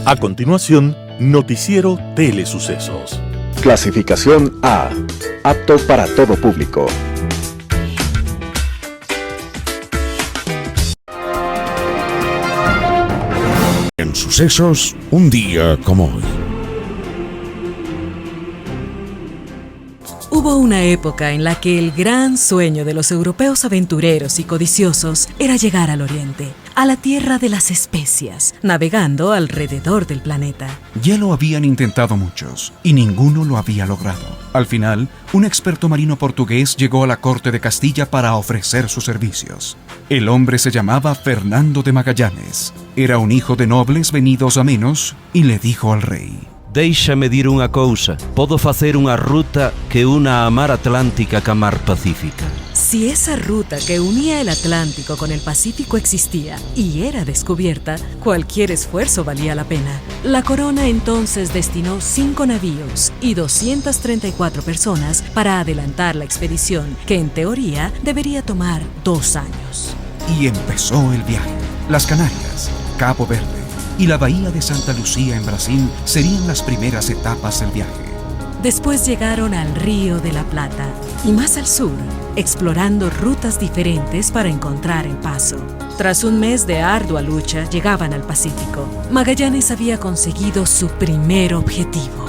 A continuación, Noticiero Telesucesos. Clasificación A. Apto para todo público. En sucesos, un día como hoy. Hubo una época en la que el gran sueño de los europeos aventureros y codiciosos era llegar al Oriente, a la tierra de las especias, navegando alrededor del planeta. Ya lo habían intentado muchos, y ninguno lo había logrado. Al final, un experto marino portugués llegó a la corte de Castilla para ofrecer sus servicios. El hombre se llamaba Fernando de Magallanes. Era un hijo de nobles venidos a menos, y le dijo al rey: Déixame dir unha cousa, podo facer unha ruta que una a mar Atlántica ca mar Pacífica. Si esa ruta que unía el Atlántico con el Pacífico existía y era descubierta, cualquier esfuerzo valía la pena. La corona entonces destinó 5 navíos y 234 personas para adelantar la expedición, que en teoría debería tomar 2 años. Y empezó el viaje. Las Canarias, Cabo Verde y la bahía de Santa Lucía en Brasil serían las primeras etapas del viaje. Después llegaron al Río de la Plata y más al sur, explorando rutas diferentes para encontrar el paso. Tras un mes de ardua lucha, llegaban al Pacífico. Magallanes había conseguido su primer objetivo: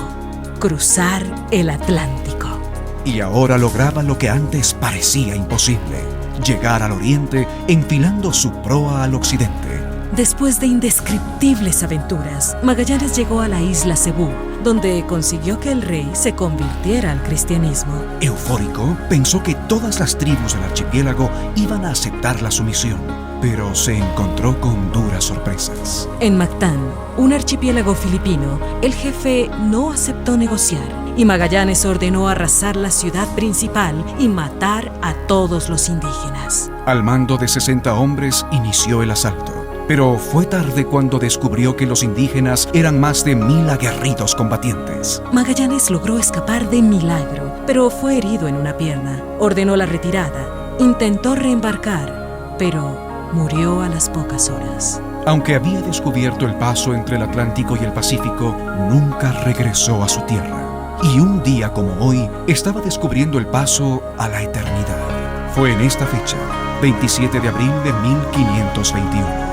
cruzar el Atlántico. Y ahora lograba lo que antes parecía imposible: llegar al oriente enfilando su proa al occidente. Después de indescriptibles aventuras, Magallanes llegó a la isla Cebú, donde consiguió que el rey se convirtiera al cristianismo. Eufórico, pensó que todas las tribus del archipiélago iban a aceptar la sumisión, pero se encontró con duras sorpresas. En Mactán, un archipiélago filipino, el jefe no aceptó negociar y Magallanes ordenó arrasar la ciudad principal y matar a todos los indígenas. Al mando de 60 hombres inició el asalto. Pero fue tarde cuando descubrió que los indígenas eran más de 1000 aguerridos combatientes. Magallanes logró escapar de milagro, pero fue herido en una pierna. Ordenó la retirada, intentó reembarcar, pero murió a las pocas horas. Aunque había descubierto el paso entre el Atlántico y el Pacífico, nunca regresó a su tierra. Y un día como hoy, estaba descubriendo el paso a la eternidad. Fue en esta fecha, 27 de abril de 1521.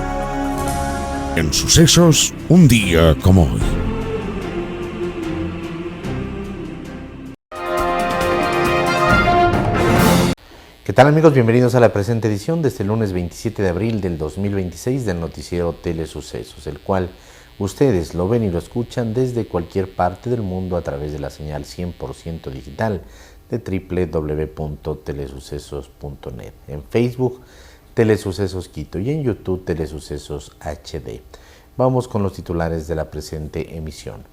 En sucesos, un día como hoy. ¿Qué tal, amigos? Bienvenidos a la presente edición de este lunes 27 de abril del 2026 del noticiero Telesucesos, el cual ustedes lo ven y lo escuchan desde cualquier parte del mundo a través de la señal 100% digital de www.telesucesos.net, en Facebook Telesucesos Quito y en YouTube Telesucesos HD. Vamos con los titulares de la presente emisión.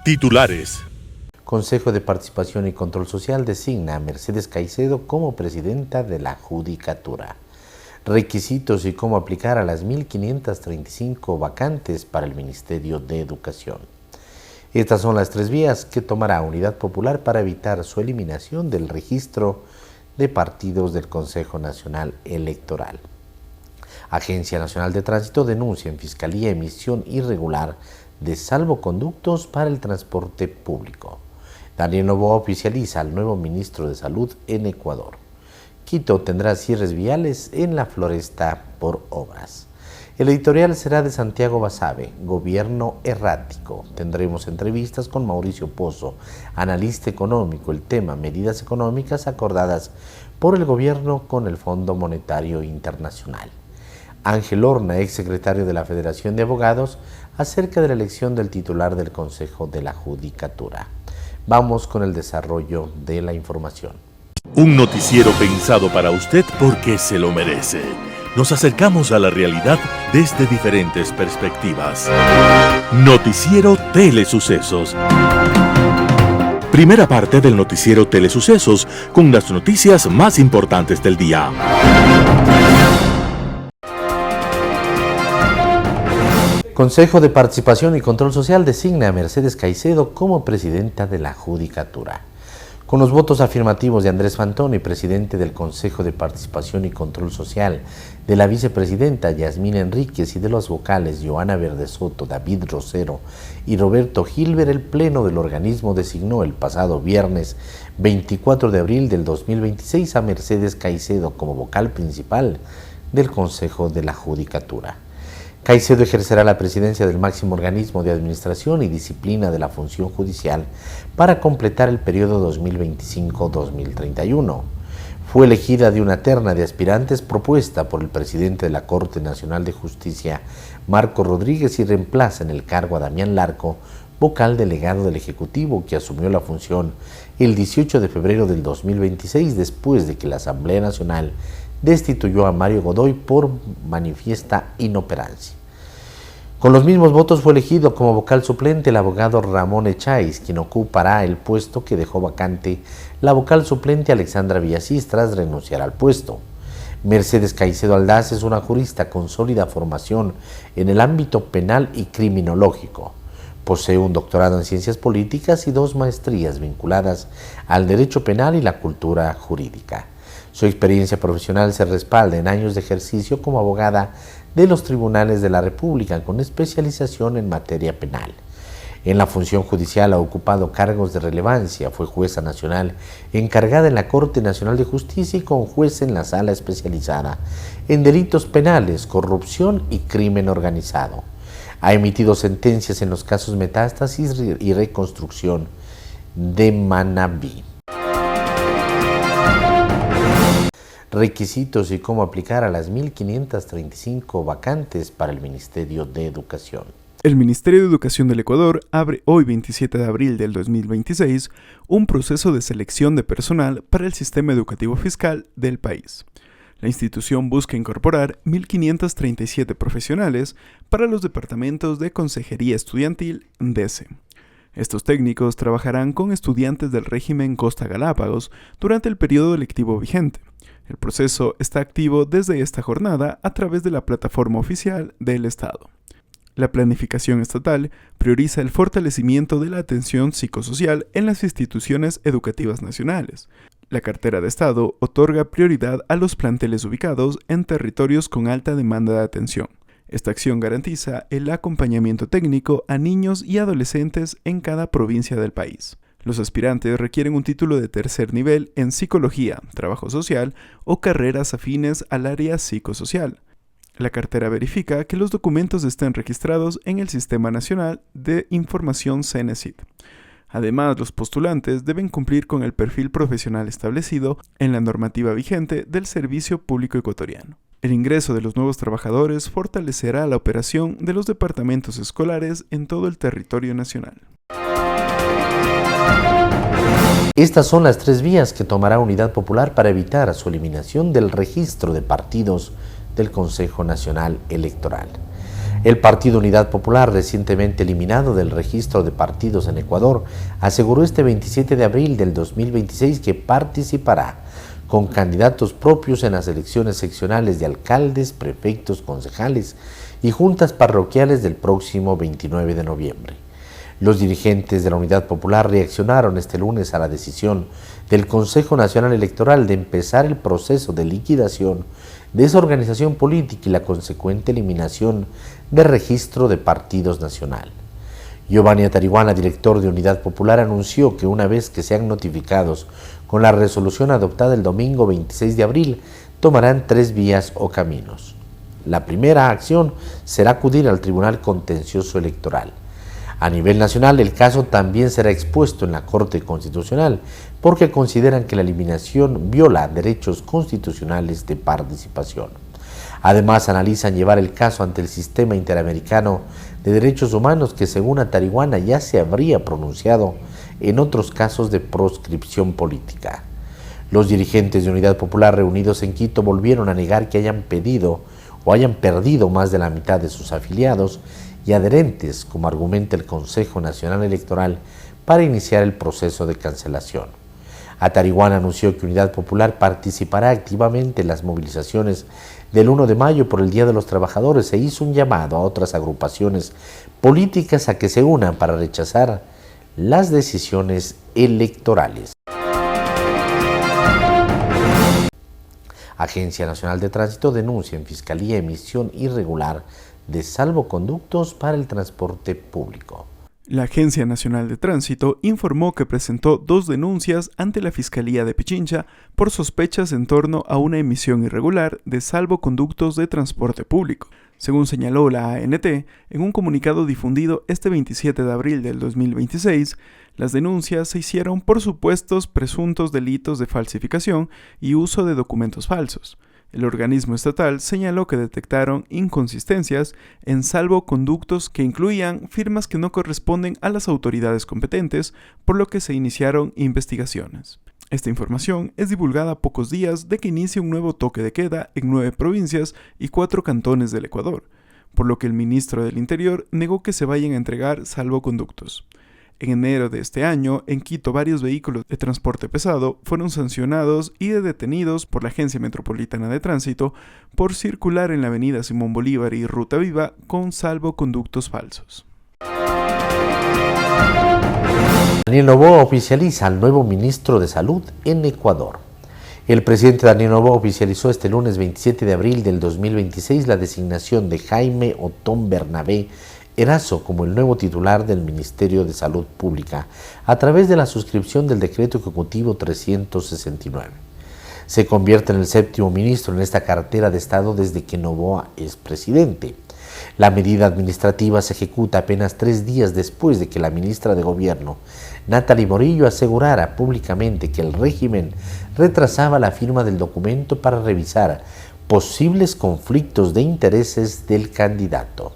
Titulares. Consejo de Participación y Control Social designa a Mercedes Caicedo como presidenta de la Judicatura. Requisitos y cómo aplicar a las 1.535 vacantes para el Ministerio de Educación. Estas son las 3 vías que tomará Unidad Popular para evitar su eliminación del registro de partidos del Consejo Nacional Electoral. Agencia Nacional de Tránsito denuncia en Fiscalía emisión irregular de salvoconductos para el transporte público. Daniel Noboa oficializa al nuevo ministro de Salud en Ecuador. Quito tendrá cierres viales en la Floresta por obras. El editorial será de Santiago Basabe, Gobierno Errático. Tendremos entrevistas con Mauricio Pozo, analista económico. El tema: medidas económicas acordadas por el gobierno con el Fondo Monetario Internacional. Ángel Horna, exsecretario de la Federación de Abogados, acerca de la elección del titular del Consejo de la Judicatura. Vamos con el desarrollo de la información. Un noticiero pensado para usted porque se lo merece. Nos acercamos a la realidad desde diferentes perspectivas. Noticiero Telesucesos. Primera parte del noticiero Telesucesos con las noticias más importantes del día. Consejo de Participación y Control Social designa a Mercedes Caicedo como presidenta de la Judicatura. Con los votos afirmativos de Andrés Fantoni, presidente del Consejo de Participación y Control Social, de la vicepresidenta Yasmín Enríquez y de los vocales Joana Verde Soto, David Rosero y Roberto Gilbert, el Pleno del organismo designó el pasado viernes 24 de abril del 2026 a Mercedes Caicedo como vocal principal del Consejo de la Judicatura. Caicedo ejercerá la presidencia del máximo organismo de administración y disciplina de la función judicial para completar el periodo 2025-2031. Fue elegida de una terna de aspirantes propuesta por el presidente de la Corte Nacional de Justicia, Marco Rodríguez, y reemplaza en el cargo a Damián Larco, vocal delegado del Ejecutivo, que asumió la función el 18 de febrero del 2026 después de que la Asamblea Nacional destituyó a Mario Godoy por manifiesta inoperancia. Con los mismos votos fue elegido como vocal suplente el abogado Ramón Echáiz, quien ocupará el puesto que dejó vacante la vocal suplente Alexandra Villasís tras renunciar al puesto. Mercedes Caicedo Aldaz es una jurista con sólida formación en el ámbito penal y criminológico. Posee un doctorado en ciencias políticas y 2 maestrías vinculadas al derecho penal y la cultura jurídica. Su experiencia profesional se respalda en años de ejercicio como abogada de los tribunales de la República con especialización en materia penal. En la función judicial ha ocupado cargos de relevancia, fue jueza nacional encargada en la Corte Nacional de Justicia y conjuez en la Sala Especializada en Delitos Penales, Corrupción y Crimen Organizado. Ha emitido sentencias en los casos Metástasis y Reconstrucción de Manabí. Requisitos y cómo aplicar a las 1.535 vacantes para el Ministerio de Educación. El Ministerio de Educación del Ecuador abre hoy 27 de abril del 2026 un proceso de selección de personal para el sistema educativo fiscal del país. La institución busca incorporar 1.537 profesionales para los departamentos de Consejería Estudiantil DECE. Estos técnicos trabajarán con estudiantes del régimen Costa Galápagos durante el periodo lectivo vigente. El proceso está activo desde esta jornada a través de la plataforma oficial del Estado. La planificación estatal prioriza el fortalecimiento de la atención psicosocial en las instituciones educativas nacionales. La cartera de Estado otorga prioridad a los planteles ubicados en territorios con alta demanda de atención. Esta acción garantiza el acompañamiento técnico a niños y adolescentes en cada provincia del país. Los aspirantes requieren un título de tercer nivel en psicología, trabajo social o carreras afines al área psicosocial. La cartera verifica que los documentos estén registrados en el Sistema Nacional de Información CENESID. Además, los postulantes deben cumplir con el perfil profesional establecido en la normativa vigente del Servicio Público Ecuatoriano. El ingreso de los nuevos trabajadores fortalecerá la operación de los departamentos escolares en todo el territorio nacional. Estas son las 3 vías que tomará Unidad Popular para evitar su eliminación del registro de partidos del Consejo Nacional Electoral. El Partido Unidad Popular, recientemente eliminado del registro de partidos en Ecuador, aseguró este 27 de abril del 2026 que participará con candidatos propios en las elecciones seccionales de alcaldes, prefectos, concejales y juntas parroquiales del próximo 29 de noviembre. Los dirigentes de la Unidad Popular reaccionaron este lunes a la decisión del Consejo Nacional Electoral de empezar el proceso de liquidación de esa organización política y la consecuente eliminación de registro de partidos nacional. Giovanni Atarihuana, director de Unidad Popular, anunció que una vez que sean notificados con la resolución adoptada el domingo 26 de abril, tomarán 3 vías o caminos. La primera acción será acudir al Tribunal Contencioso Electoral. A nivel nacional, el caso también será expuesto en la Corte Constitucional porque consideran que la eliminación viola derechos constitucionales de participación. Además, analizan llevar el caso ante el Sistema Interamericano de Derechos Humanos que, según Atarihuana, ya se habría pronunciado en otros casos de proscripción política. Los dirigentes de Unidad Popular reunidos en Quito volvieron a negar que hayan pedido o hayan perdido más de la mitad de sus afiliados y adherentes, como argumenta el Consejo Nacional Electoral, para iniciar el proceso de cancelación. Atarihuana anunció que Unidad Popular participará activamente en las movilizaciones del 1 de mayo por el Día de los Trabajadores e hizo un llamado a otras agrupaciones políticas a que se unan para rechazar las decisiones electorales. Agencia Nacional de Tránsito denuncia en Fiscalía emisión irregular de salvoconductos para el transporte público. La Agencia Nacional de Tránsito informó que presentó 2 denuncias ante la Fiscalía de Pichincha por sospechas en torno a una emisión irregular de salvoconductos de transporte público. Según señaló la ANT, en un comunicado difundido este 27 de abril del 2026, las denuncias se hicieron por supuestos presuntos delitos de falsificación y uso de documentos falsos. El organismo estatal señaló que detectaron inconsistencias en salvoconductos que incluían firmas que no corresponden a las autoridades competentes, por lo que se iniciaron investigaciones. Esta información es divulgada a pocos días de que inicie un nuevo toque de queda en 9 provincias y 4 cantones del Ecuador, por lo que el ministro del Interior negó que se vayan a entregar salvoconductos. En enero de este año, en Quito, varios vehículos de transporte pesado fueron sancionados y detenidos por la Agencia Metropolitana de Tránsito por circular en la avenida Simón Bolívar y Ruta Viva con salvoconductos falsos. Daniel Noboa oficializa al nuevo ministro de Salud en Ecuador. El presidente Daniel Noboa oficializó este lunes 27 de abril del 2026 la designación de Jaime Otón Bernabé Erazo como el nuevo titular del Ministerio de Salud Pública a través de la suscripción del Decreto Ejecutivo 369. Se convierte en el 7º ministro en esta cartera de Estado desde que Noboa es presidente. La medida administrativa se ejecuta apenas 3 días después de que la ministra de Gobierno, Natalie Morillo, asegurara públicamente que el régimen retrasaba la firma del documento para revisar posibles conflictos de intereses del candidato.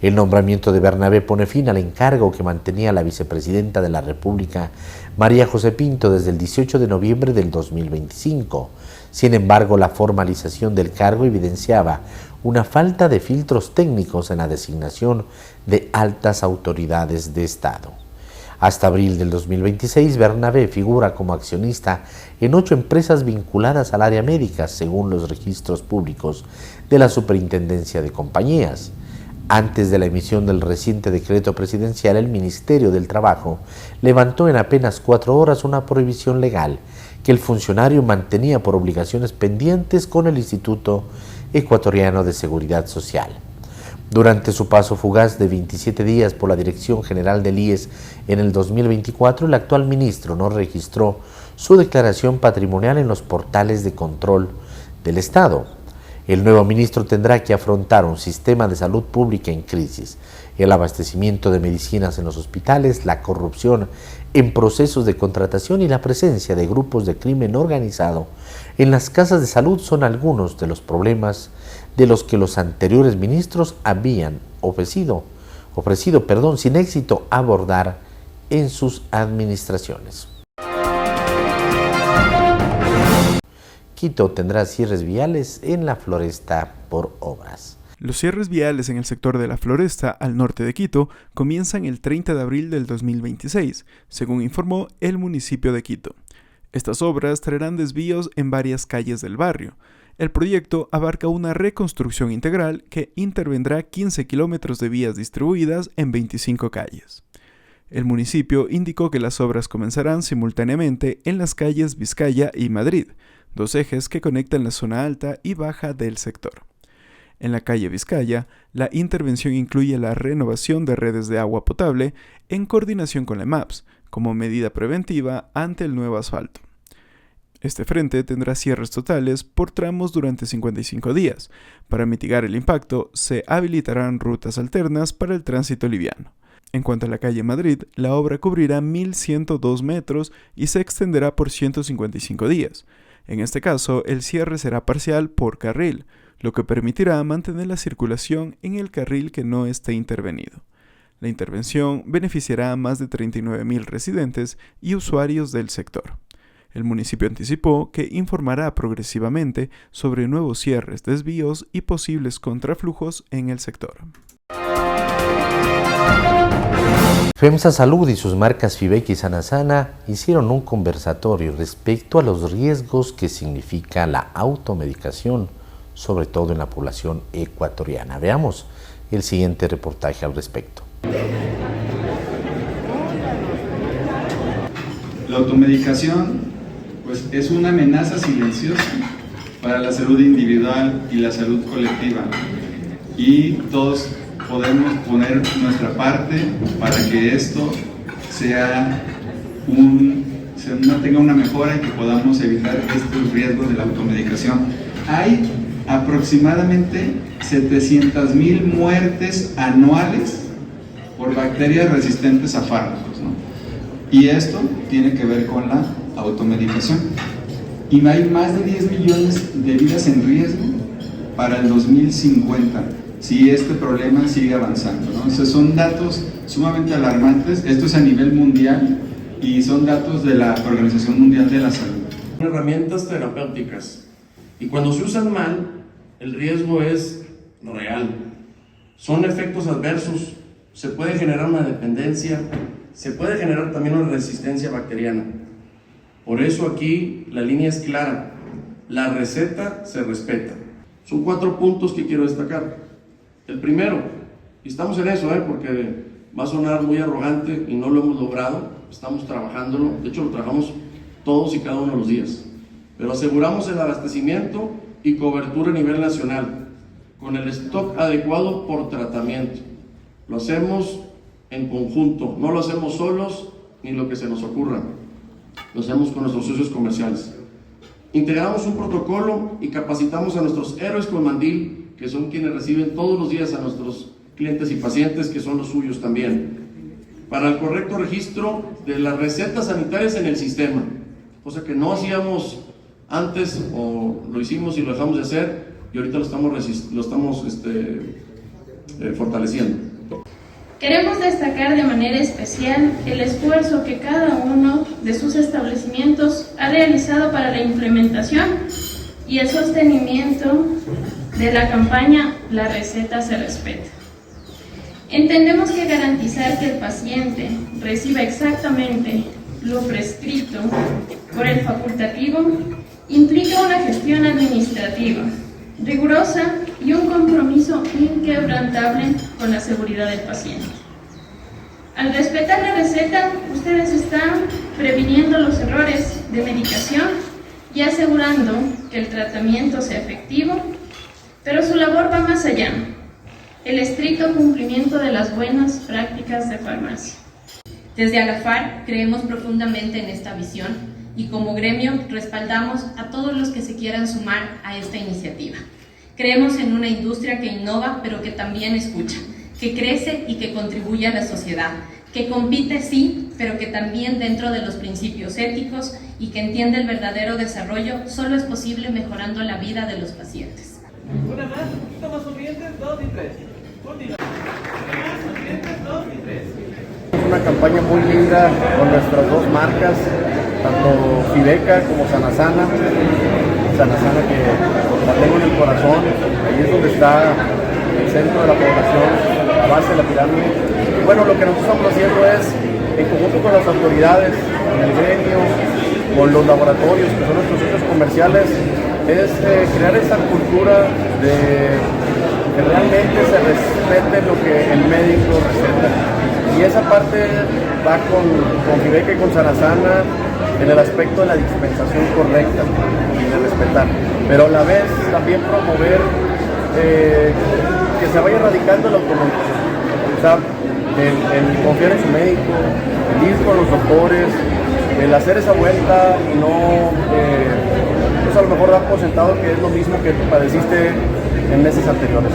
El nombramiento de Bernabé pone fin al encargo que mantenía la vicepresidenta de la República, María José Pinto, desde el 18 de noviembre del 2025. Sin embargo, la formalización del cargo evidenciaba una falta de filtros técnicos en la designación de altas autoridades de Estado. Hasta abril del 2026, Bernabé figura como accionista en 8 empresas vinculadas al área médica, según los registros públicos de la Superintendencia de Compañías. Antes de la emisión del reciente decreto presidencial, el Ministerio del Trabajo levantó en apenas 4 horas una prohibición legal que el funcionario mantenía por obligaciones pendientes con el Instituto Ecuatoriano de Seguridad Social. Durante su paso fugaz de 27 días por la Dirección General del IES en el 2024, el actual ministro no registró su declaración patrimonial en los portales de control del Estado. El nuevo ministro tendrá que afrontar un sistema de salud pública en crisis, el abastecimiento de medicinas en los hospitales, la corrupción en procesos de contratación y la presencia de grupos de crimen organizado en las casas de salud son algunos de los problemas de los que los anteriores ministros habían ofrecido sin éxito abordar en sus administraciones. Quito tendrá cierres viales en la Floresta por obras. Los cierres viales en el sector de la Floresta, al norte de Quito, comienzan el 30 de abril del 2026, según informó el municipio de Quito. Estas obras traerán desvíos en varias calles del barrio. El proyecto abarca una reconstrucción integral que intervendrá 15 kilómetros de vías distribuidas en 25 calles. El municipio indicó que las obras comenzarán simultáneamente en las calles Vizcaya y Madrid, 2 ejes que conectan la zona alta y baja del sector. En la calle Vizcaya, la intervención incluye la renovación de redes de agua potable en coordinación con la EMAPS, como medida preventiva ante el nuevo asfalto. Este frente tendrá cierres totales por tramos durante 55 días. Para mitigar el impacto, se habilitarán rutas alternas para el tránsito liviano. En cuanto a la calle Madrid, la obra cubrirá 1.102 metros y se extenderá por 155 días. En este caso, el cierre será parcial por carril, lo que permitirá mantener la circulación en el carril que no esté intervenido. La intervención beneficiará a más de 39.000 residentes y usuarios del sector. El municipio anticipó que informará progresivamente sobre nuevos cierres, desvíos y posibles contraflujos en el sector. FEMSA Salud y sus marcas Fibek y Sanasana hicieron un conversatorio respecto a los riesgos que significa la automedicación, sobre todo en la población ecuatoriana. Veamos el siguiente reportaje al respecto. La automedicación pues, es una amenaza silenciosa para la salud individual y la salud colectiva. Y todos podemos poner nuestra parte para que esto tenga una mejora y que podamos evitar estos riesgos de la automedicación. Hay aproximadamente 700,000 muertes anuales por bacterias resistentes a fármacos, ¿no? Y esto tiene que ver con la automedicación. Y hay más de 10 millones de vidas en riesgo para el 2050 si este problema sigue avanzando, ¿no? Entonces son datos sumamente alarmantes. Esto es a nivel mundial y son datos de la Organización Mundial de la Salud. Son herramientas terapéuticas y cuando se usan mal, el riesgo es real. Son efectos adversos, se puede generar una dependencia, se puede generar también una resistencia bacteriana. Por eso aquí la línea es clara, la receta se respeta. Son 4 puntos que quiero destacar. El primero, y estamos en eso, porque va a sonar muy arrogante y no lo hemos logrado, estamos trabajándolo, de hecho lo trabajamos todos y cada uno de los días, pero aseguramos el abastecimiento y cobertura a nivel nacional, con el stock adecuado por tratamiento. Lo hacemos en conjunto, no lo hacemos solos ni lo que se nos ocurra, lo hacemos con nuestros socios comerciales. Integramos un protocolo y capacitamos a nuestros héroes con mandil, que son quienes reciben todos los días a nuestros clientes y pacientes, que son los suyos también, para el correcto registro de las recetas sanitarias en el sistema, cosa que no hacíamos antes, o lo hicimos y lo dejamos de hacer, y ahorita lo estamos fortaleciendo. Queremos destacar de manera especial el esfuerzo que cada uno de sus establecimientos ha realizado para la implementación y el sostenimiento de la campaña La receta se respeta. Entendemos que garantizar que el paciente reciba exactamente lo prescrito por el facultativo implica una gestión administrativa rigurosa y un compromiso inquebrantable con la seguridad del paciente. Al respetar la receta, ustedes están previniendo los errores de medicación y asegurando que el tratamiento sea efectivo, pero su labor va más allá: el estricto cumplimiento de las buenas prácticas de farmacia. Desde Alafar creemos profundamente en esta visión y como gremio respaldamos a todos los que se quieran sumar a esta iniciativa. Creemos en una industria que innova, pero que también escucha, que crece y que contribuye a la sociedad, que compite sí, pero que también dentro de los principios éticos y que entiende el verdadero desarrollo solo es posible mejorando la vida de los pacientes. Una más, un poquito más sonrientes, 2 y 3. Continúa. Una más, sonrientes, 2 y 3. Es una campaña muy linda con nuestras dos marcas, tanto Fideca como Sanasana. Sanasana que la tengo en el corazón, ahí es donde está el centro de la población, la base de la pirámide. Y bueno, lo que nosotros estamos haciendo es, en conjunto con las autoridades, con el gremio, con los laboratorios, que son nuestros socios comerciales, es crear esa cultura de que realmente se respete lo que el médico receta. Y esa parte va con Fideca y con Sanasana en el aspecto de la dispensación correcta y de respetar, pero a la vez también promover que se vaya erradicando la automedicación, o sea, el confiar en su médico, el ir con los doctores, el hacer esa vuelta y no pues a lo mejor dar por sentado que es lo mismo que padeciste en meses anteriores.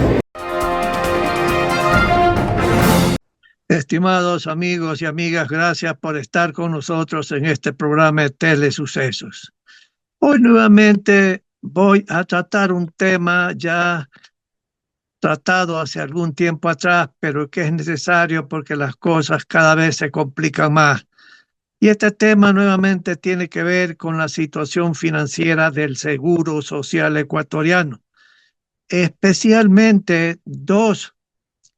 Estimados amigos y amigas, gracias por estar con nosotros en este programa de Telesucesos. Hoy nuevamente voy a tratar un tema ya tratado hace algún tiempo atrás, pero que es necesario porque las cosas cada vez se complican más. Y este tema nuevamente tiene que ver con la situación financiera del Seguro Social ecuatoriano, especialmente dos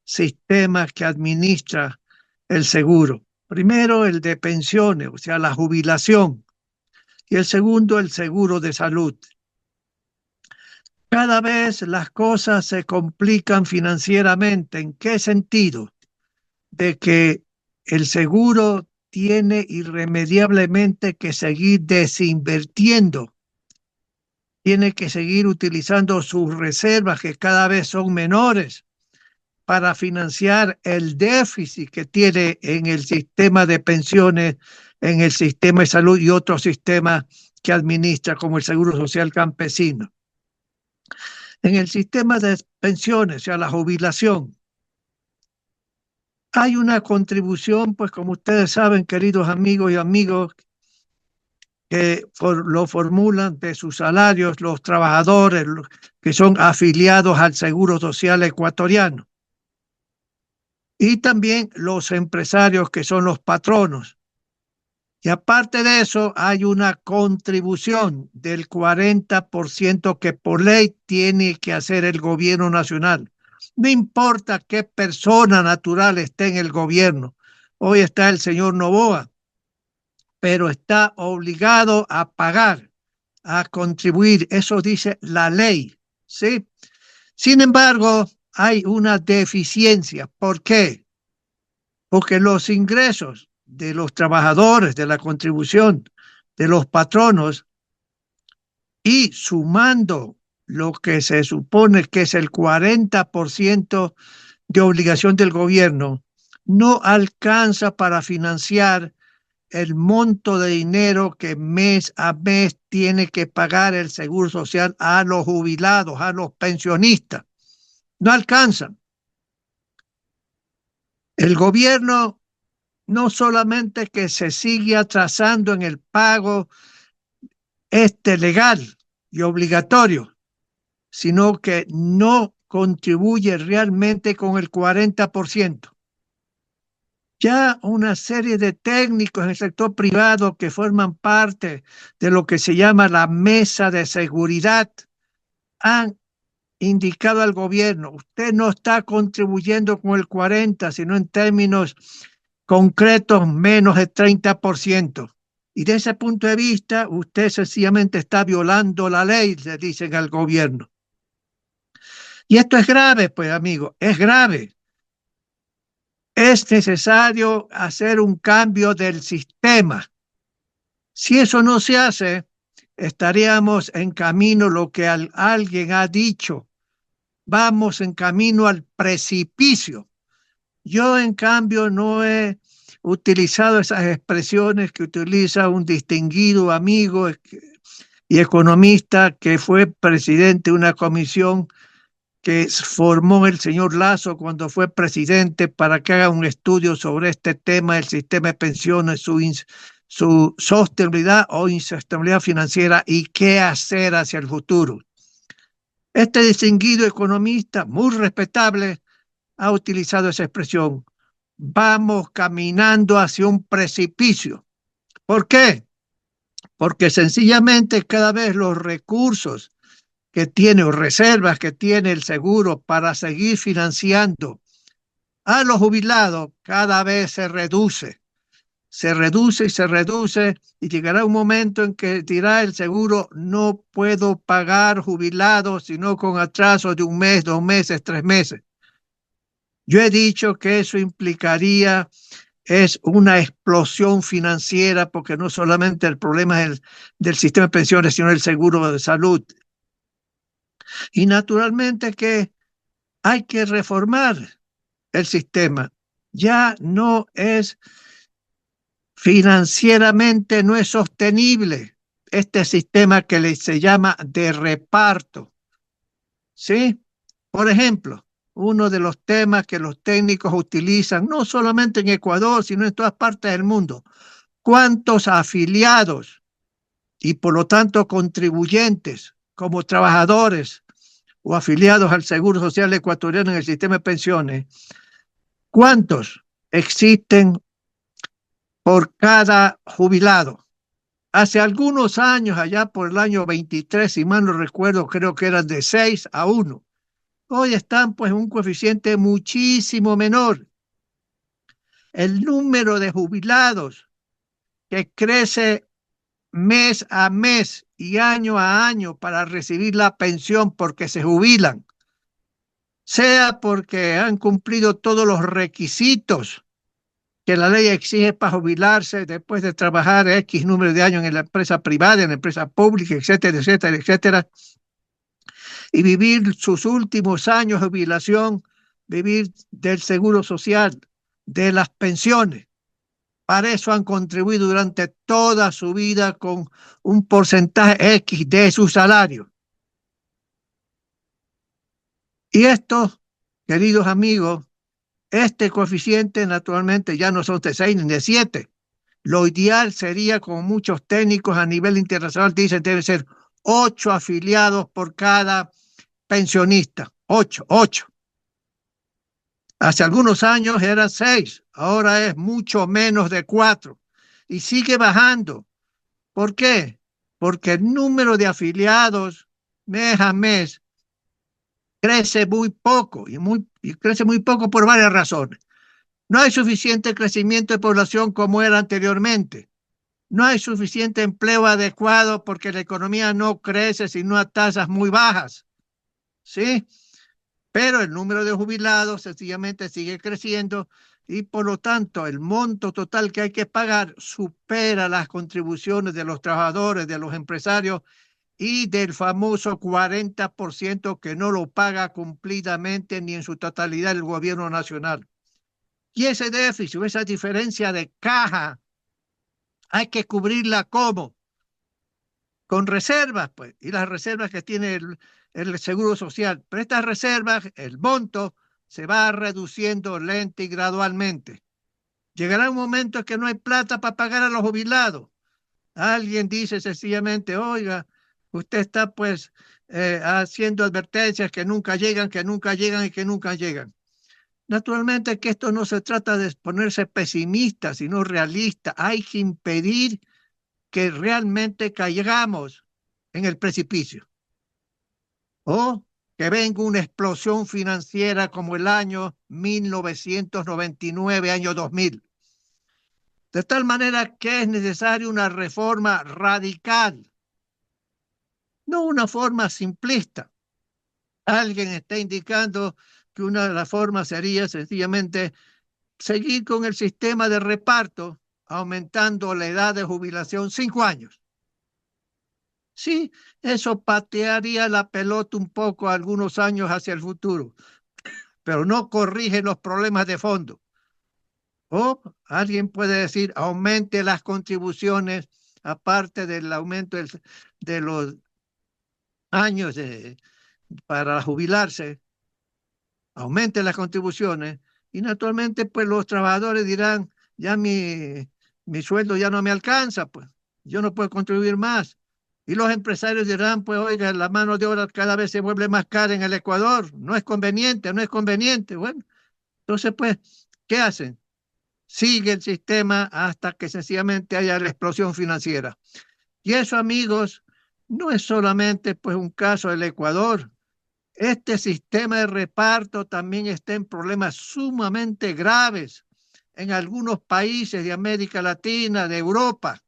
sistemas que administra el seguro. Primero, el de pensiones, o sea, la jubilación, y el segundo, el seguro de salud. Cada vez las cosas se complican financieramente. ¿En qué sentido? De que el seguro tiene irremediablemente que seguir desinvirtiendo tiene que seguir utilizando sus reservas, que cada vez son menores, para financiar el déficit que tiene en el sistema de pensiones, en el sistema de salud y otros sistemas que administra, como el Seguro Social Campesino. En el sistema de pensiones, o sea, la jubilación, hay una contribución, pues como ustedes saben, queridos amigos y amigos, que lo formulan de sus salarios los trabajadores que son afiliados al Seguro Social ecuatoriano. Y también los empresarios que son los patronos. Y aparte de eso, hay una contribución del 40% que por ley tiene que hacer el gobierno nacional. No importa qué persona natural esté en el gobierno. Hoy está el señor Noboa, pero está obligado a pagar, a contribuir. Eso dice la ley, ¿sí? Sin embargo, hay una deficiencia. ¿Por qué? Porque los ingresos de los trabajadores, de la contribución de los patronos, y sumando lo que se supone que es el 40% de obligación del gobierno, no alcanza para financiar el monto de dinero que mes a mes tiene que pagar el Seguro Social a los jubilados, a los pensionistas. No alcanzan. El gobierno no solamente que se sigue atrasando en el pago legal y obligatorio, sino que no contribuye realmente con el 40%. Ya una serie de técnicos en el sector privado que forman parte de lo que se llama la mesa de seguridad han indicado al gobierno: usted no está contribuyendo con el 40%, sino en términos concretos menos del 30%. Y de ese punto de vista, usted sencillamente está violando la ley, le dicen al gobierno. Y esto es grave, pues, amigos, es grave. Es necesario hacer un cambio del sistema. Si eso no se hace, estaríamos en camino, lo que alguien ha dicho, vamos en camino al precipicio. Yo, en cambio, no he utilizado esas expresiones que utiliza un distinguido amigo y economista que fue presidente de una comisión que formó el señor Lazo cuando fue presidente para que haga un estudio sobre este tema del sistema de pensiones, su sostenibilidad o insostenibilidad financiera y qué hacer hacia el futuro. Este distinguido economista, muy respetable, ha utilizado esa expresión: vamos caminando hacia un precipicio. ¿Por qué? Porque sencillamente cada vez los recursos que tiene o reservas que tiene el seguro para seguir financiando a los jubilados cada vez se reduce y llegará un momento en que dirá el seguro: no puedo pagar jubilados sino con atraso de 1 mes, 2 meses, 3 meses. Yo he dicho que eso implicaría una explosión financiera, porque no solamente el problema es del sistema de pensiones, sino el seguro de salud. Y naturalmente que hay que reformar el sistema. Ya no es financieramente, no es sostenible este sistema que se llama de reparto. ¿Sí? Por ejemplo, uno de los temas que los técnicos utilizan, no solamente en Ecuador, sino en todas partes del mundo: ¿cuántos afiliados y por lo tanto contribuyentes como trabajadores o afiliados al Seguro Social ecuatoriano en el sistema de pensiones, cuántos existen por cada jubilado? Hace algunos años, allá por el año 23, si mal no recuerdo, creo que eran de 6 a 1. Hoy están pues en un coeficiente muchísimo menor. El número de jubilados que crece mes a mes y año a año para recibir la pensión porque se jubilan, sea porque han cumplido todos los requisitos que la ley exige para jubilarse después de trabajar X número de años en la empresa privada, en la empresa pública, etcétera, etcétera, etcétera, y vivir sus últimos años de jubilación, vivir del seguro social, de las pensiones. Para eso han contribuido durante toda su vida con un porcentaje X de su salario. Y esto, queridos amigos, este coeficiente naturalmente ya no son de 6 ni de 7. Lo ideal sería, como muchos técnicos a nivel internacional dicen, debe ser 8 afiliados por cada pensionista. 8. Hace algunos años era 6, ahora es mucho menos de 4 y sigue bajando. ¿Por qué? Porque el número de afiliados mes a mes crece muy poco y crece muy poco por varias razones. No hay suficiente crecimiento de población como era anteriormente. No hay suficiente empleo adecuado porque la economía no crece sino a tasas muy bajas. ¿Sí? Pero el número de jubilados sencillamente sigue creciendo y por lo tanto el monto total que hay que pagar supera las contribuciones de los trabajadores, de los empresarios y del famoso 40% que no lo paga cumplidamente ni en su totalidad el gobierno nacional. Y ese déficit, esa diferencia de caja, hay que cubrirla ¿cómo? Con reservas, pues, y las reservas que tiene el Seguro Social. Pero estas reservas, el monto, se va reduciendo lenta y gradualmente. Llegará un momento en que no hay plata para pagar a los jubilados. Alguien dice sencillamente, oiga, usted está pues haciendo advertencias que nunca llegan, que nunca llegan y que nunca llegan. Naturalmente que esto no se trata de ponerse pesimista, sino realista. Hay que impedir que realmente caigamos en el precipicio. O que venga una explosión financiera como el año 1999, año 2000. De tal manera que es necesaria una reforma radical, no una forma simplista. Alguien está indicando que una de las formas sería sencillamente seguir con el sistema de reparto, aumentando la edad de jubilación 5 años. Sí, eso patearía la pelota un poco algunos años hacia el futuro, pero no corrige los problemas de fondo. O alguien puede decir, aumente las contribuciones, aparte del aumento de los años para jubilarse, aumente las contribuciones y naturalmente pues los trabajadores dirán, ya mi sueldo ya no me alcanza, pues yo no puedo contribuir más. Y los empresarios dirán, pues oiga, la mano de obra cada vez se vuelve más cara en el Ecuador, no es conveniente, no es conveniente. Bueno, entonces pues, ¿qué hacen? Sigue el sistema hasta que sencillamente haya la explosión financiera. Y eso, amigos, no es solamente pues un caso del Ecuador. Este sistema de reparto también está en problemas sumamente graves en algunos países de América Latina, de Europa.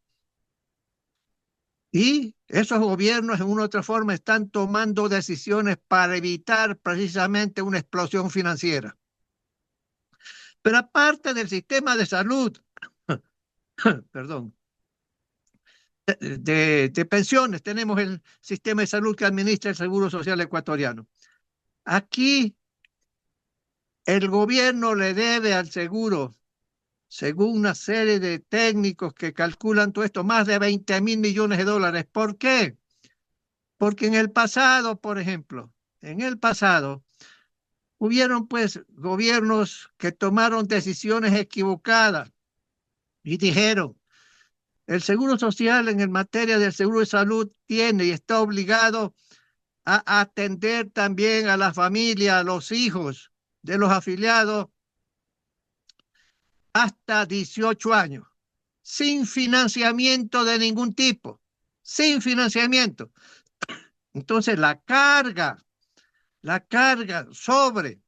Y esos gobiernos en una u otra forma están tomando decisiones para evitar precisamente una explosión financiera. Pero aparte del sistema de salud, perdón, de pensiones, tenemos el sistema de salud que administra el Seguro Social ecuatoriano. Aquí el gobierno le debe al seguro, según una serie de técnicos que calculan todo esto, más de 20.000 millones de dólares. ¿Por qué? Porque en el pasado, por ejemplo, hubieron pues gobiernos que tomaron decisiones equivocadas y dijeron, el Seguro Social en materia del seguro de salud tiene y está obligado a atender también a la familia, a los hijos de los afiliados hasta 18 años, sin financiamiento de ningún tipo, sin financiamiento. Entonces la carga sobre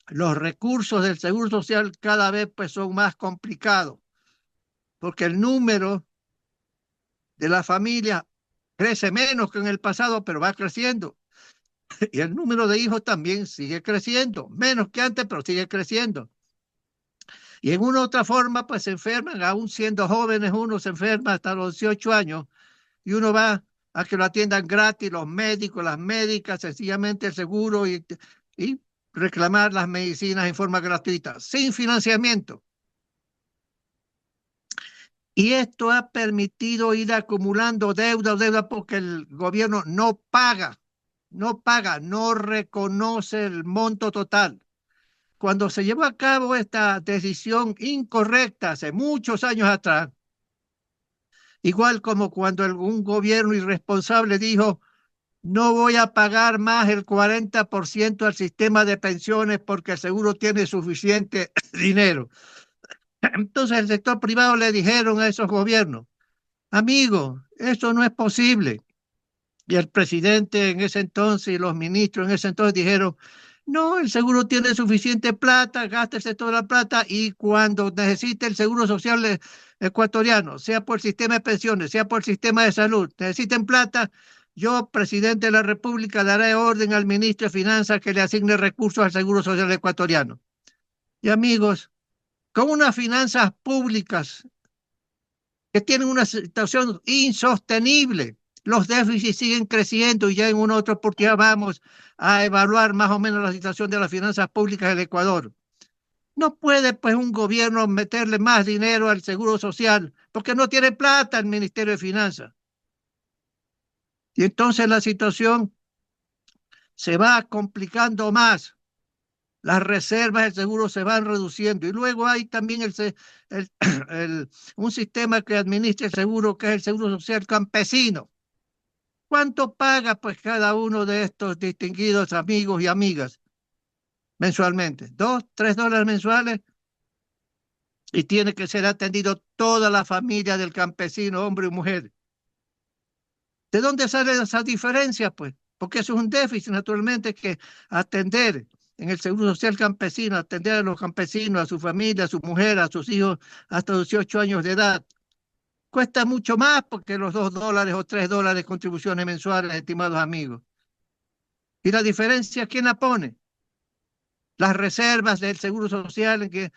los recursos del Seguro Social cada vez pues son más complicados, porque el número de la familia crece menos que en el pasado, pero va creciendo. Y el número de hijos también sigue creciendo, menos que antes, pero sigue creciendo. Y en una u otra forma, pues se enferman, aún siendo jóvenes, uno se enferma hasta los 18 años y uno va a que lo atiendan gratis los médicos, las médicas, sencillamente el seguro y reclamar las medicinas en forma gratuita, sin financiamiento. Y esto ha permitido ir acumulando deuda porque el gobierno no paga, no reconoce el monto total. Cuando se llevó a cabo esta decisión incorrecta hace muchos años atrás, igual como cuando un gobierno irresponsable dijo, no voy a pagar más el 40% al sistema de pensiones porque el seguro tiene suficiente dinero. Entonces el sector privado le dijeron a esos gobiernos, amigo, eso no es posible. Y el presidente en ese entonces y los ministros en ese entonces dijeron, no, el seguro tiene suficiente plata, gástese toda la plata y cuando necesite el seguro social ecuatoriano, sea por el sistema de pensiones, sea por el sistema de salud, necesiten plata, yo, presidente de la República, daré orden al ministro de Finanzas que le asigne recursos al seguro social ecuatoriano. Y amigos, con unas finanzas públicas que tienen una situación insostenible, los déficits siguen creciendo y ya en una otra oportunidad vamos a evaluar más o menos la situación de las finanzas públicas del Ecuador. No puede pues un gobierno meterle más dinero al seguro social porque no tiene plata el Ministerio de Finanzas. Y entonces la situación se va complicando más. Las reservas del seguro se van reduciendo y luego hay también un sistema que administra el seguro, que es el seguro social campesino. ¿Cuánto paga pues cada uno de estos distinguidos amigos y amigas mensualmente? $2, $3 mensuales y tiene que ser atendido toda la familia del campesino, hombre y mujer. ¿De dónde sale esa diferencia pues? Porque eso es un déficit naturalmente que atender en el seguro social campesino, atender a los campesinos, a su familia, a su mujer, a sus hijos hasta 18 años de edad. Cuesta mucho más porque los $2 o $3 de contribuciones mensuales, estimados amigos. ¿Y la diferencia quién la pone? Las reservas del seguro social en que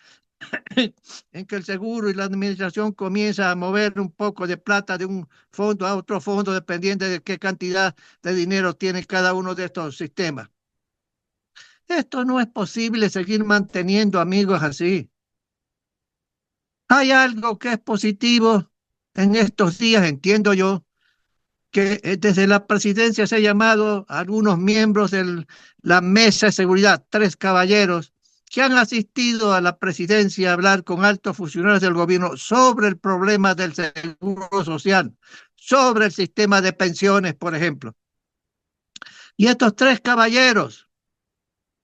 el seguro y la administración comienza a mover un poco de plata de un fondo a otro fondo dependiendo de qué cantidad de dinero tiene cada uno de estos sistemas. Esto no es posible seguir manteniendo, amigos, así. Hay algo que es positivo en estos días, entiendo yo, que desde la presidencia se ha llamado a algunos miembros de la mesa de seguridad, 3 caballeros, que han asistido a la presidencia a hablar con altos funcionarios del gobierno sobre el problema del seguro social, sobre el sistema de pensiones, por ejemplo. Y estos 3 caballeros,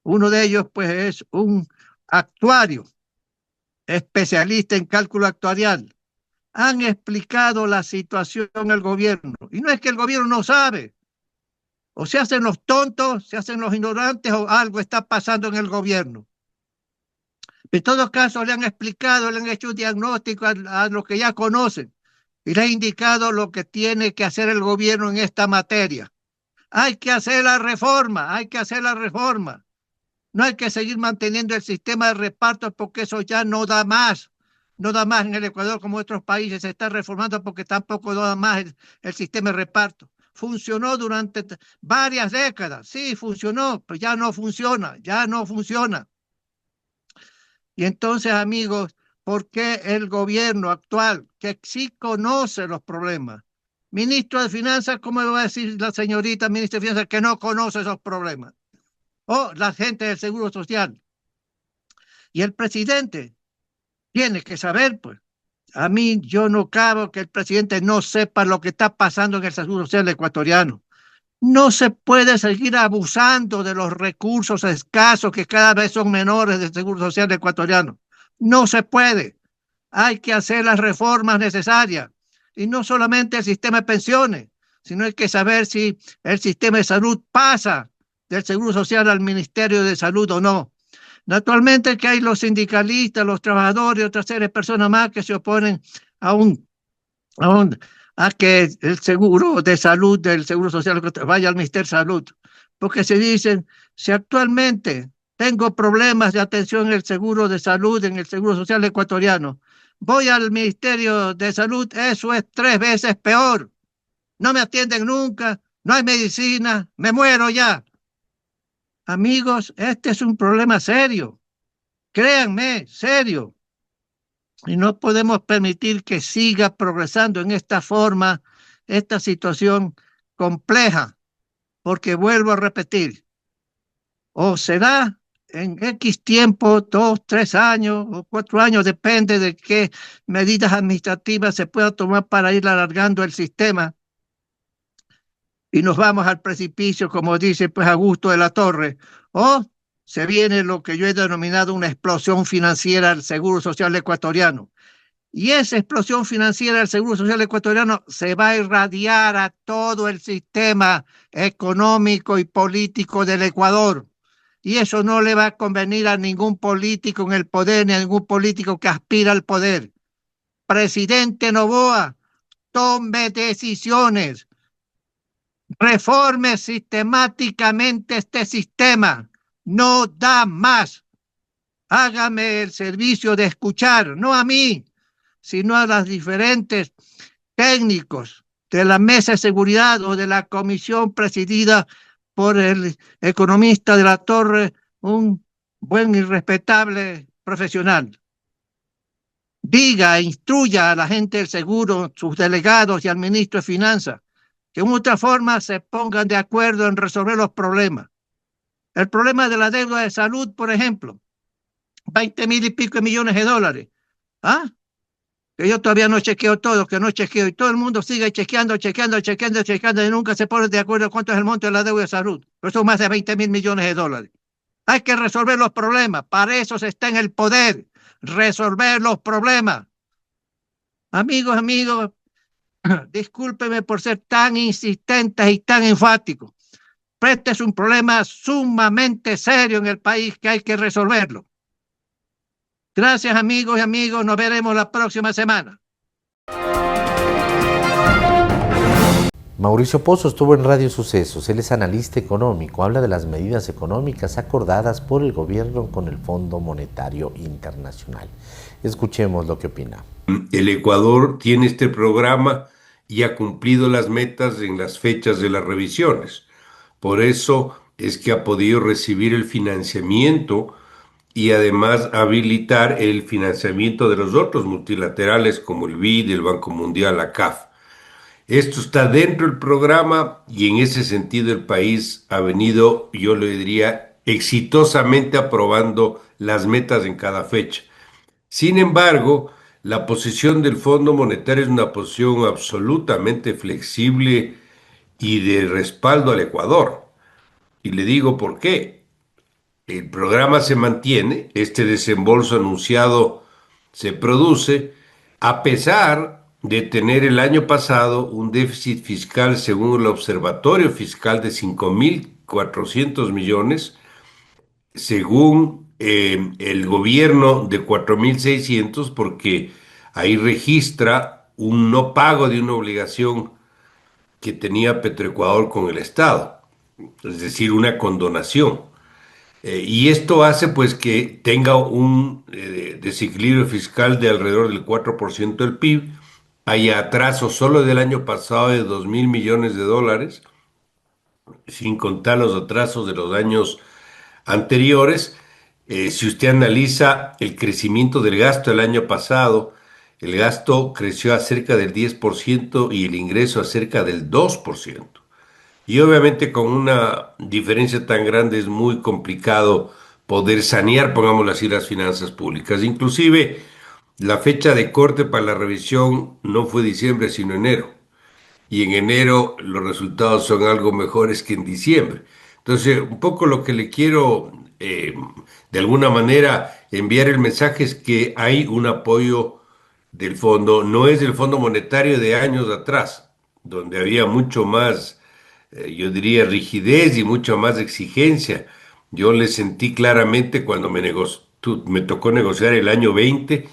uno de ellos pues es un actuario, especialista en cálculo actuarial, han explicado la situación al gobierno. Y no es que el gobierno no sabe, o se hacen los tontos, se hacen los ignorantes o algo está pasando en el gobierno. En todo caso le han explicado, le han hecho un diagnóstico a lo que ya conocen y le han indicado lo que tiene que hacer el gobierno en esta materia. Hay que hacer la reforma, hay que hacer la reforma. No hay que seguir manteniendo el sistema de reparto porque eso ya no da más. No da más en el Ecuador como en otros países. Se está reformando porque tampoco da más el sistema de reparto. Funcionó durante varias décadas. Sí, funcionó, pero ya no funciona, ya no funciona. Y entonces, amigos, ¿por qué el gobierno actual, que sí conoce los problemas? Ministro de Finanzas, ¿cómo va a decir la señorita ministra de Finanzas que no conoce esos problemas? O la gente del Seguro Social. Y el presidente tiene que saber, pues. A mí yo no cabe que el presidente no sepa lo que está pasando en el Seguro Social ecuatoriano. No se puede seguir abusando de los recursos escasos que cada vez son menores del Seguro Social ecuatoriano. No se puede. Hay que hacer las reformas necesarias. Y no solamente el sistema de pensiones, sino hay que saber si el sistema de salud pasa del Seguro Social al Ministerio de Salud o no. Naturalmente que hay los sindicalistas, los trabajadores y otras series de personas más que se oponen a que el seguro de salud del Seguro Social vaya al Ministerio de Salud. Porque se dicen, si actualmente tengo problemas de atención en el seguro de salud, en el seguro social ecuatoriano. Voy al Ministerio de Salud, eso es 3 veces peor. No me atienden nunca, no hay medicina, me muero ya. Amigos, este es un problema serio. Créanme, serio. Y no podemos permitir que siga progresando en esta forma, esta situación compleja, porque vuelvo a repetir, o será en X tiempo, 2, 3 años o 4 años, depende de qué medidas administrativas se pueda tomar para ir alargando el sistema, y nos vamos al precipicio, como dice pues Augusto de la Torre, o se viene lo que yo he denominado una explosión financiera del Seguro Social ecuatoriano. Y esa explosión financiera del Seguro Social ecuatoriano se va a irradiar a todo el sistema económico y político del Ecuador. Y eso no le va a convenir a ningún político en el poder, ni a ningún político que aspira al poder. Presidente Noboa, tome decisiones. Reforme sistemáticamente este sistema. No da más. Hágame el servicio de escuchar, no a mí, sino a los diferentes técnicos de la Mesa de Seguridad o de la comisión presidida por el economista de la Torre, un buen y respetable profesional. Diga, instruya a la gente del seguro, sus delegados y al ministro de Finanzas, que en otra forma se pongan de acuerdo en resolver los problemas. El problema de la deuda de salud, por ejemplo, 20,000 y pico de millones de dólares. ¿Ah? Que yo todavía no chequeo todo, que no chequeo, y todo el mundo sigue chequeando, y nunca se pone de acuerdo cuánto es el monto de la deuda de salud. Pero son más de 20,000 millones de dólares. Hay que resolver los problemas, para eso se está en el poder, resolver los problemas. Amigos, discúlpeme por ser tan insistentes y tan enfáticos, pero este es un problema sumamente serio en el país que hay que resolverlo. Gracias, amigos y amigos. Nos veremos la próxima semana. Mauricio Pozo estuvo en Radio Sucesos. Él es analista económico. Habla de las medidas económicas acordadas por el gobierno con el Fondo Monetario Internacional. Escuchemos lo que opina. El Ecuador tiene este programa y ha cumplido las metas en las fechas de las revisiones. Por eso es que ha podido recibir el financiamiento y además habilitar el financiamiento de los otros multilaterales como el BID, el Banco Mundial, la CAF. Esto está dentro del programa y en ese sentido el país ha venido, yo le diría, exitosamente aprobando las metas en cada fecha. Sin embargo, la posición del Fondo Monetario es una posición absolutamente flexible y de respaldo al Ecuador. Y le digo por qué. El programa se mantiene, este desembolso anunciado se produce, a pesar de tener el año pasado un déficit fiscal, según el Observatorio Fiscal, de 5.400 millones, según el gobierno de 4.600, porque ahí registra un no pago de una obligación que tenía Petroecuador con el Estado, es decir, una condonación. Y esto hace pues que tenga un desequilibrio fiscal de alrededor del 4% del PIB. Hay atrasos solo del año pasado de 2.000 millones de dólares, sin contar los atrasos de los años anteriores. Si usted analiza el crecimiento del gasto del año pasado, el gasto creció a cerca del 10% y el ingreso a cerca del 2%. Y obviamente con una diferencia tan grande es muy complicado poder sanear, pongámoslo así, las finanzas públicas. Inclusive la fecha de corte para la revisión no fue diciembre, sino enero. Y en enero los resultados son algo mejores que en diciembre. Entonces, un poco lo que le quiero, de alguna manera, enviar el mensaje es que hay un apoyo del fondo. No es el Fondo Monetario de años atrás, donde había mucho más, yo diría, rigidez y mucha más exigencia. Yo le sentí claramente cuando me tocó negociar el año 20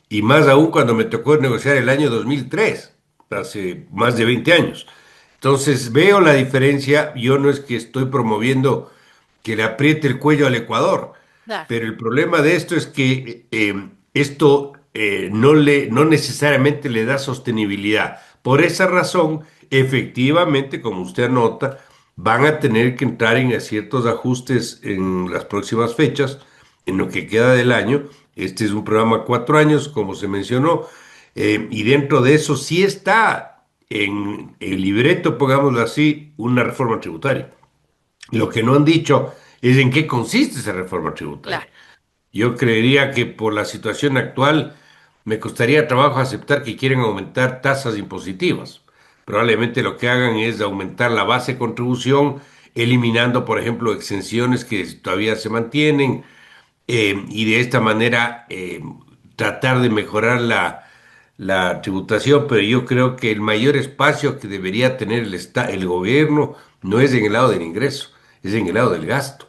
y más aún cuando me tocó negociar el año 2003, hace más de 20 años. Entonces veo la diferencia. Yo no es que estoy promoviendo que le apriete el cuello al Ecuador, Claro. Pero el problema de esto es que esto no necesariamente le da sostenibilidad. Por esa razón, efectivamente, como usted anota, van a tener que entrar en ciertos ajustes en las próximas fechas, en lo que queda del año. Este es un programa 4 años, como se mencionó, y dentro de eso sí está en el libreto, pongámoslo así, una reforma tributaria. Lo que no han dicho es en qué consiste esa reforma tributaria. Claro. Yo creería que por la situación actual me costaría trabajo aceptar que quieren aumentar tasas impositivas. Probablemente lo que hagan es aumentar la base de contribución, eliminando, por ejemplo, exenciones que todavía se mantienen, y de esta manera tratar de mejorar la tributación, pero yo creo que el mayor espacio que debería tener el gobierno no es en el lado del ingreso, es en el lado del gasto.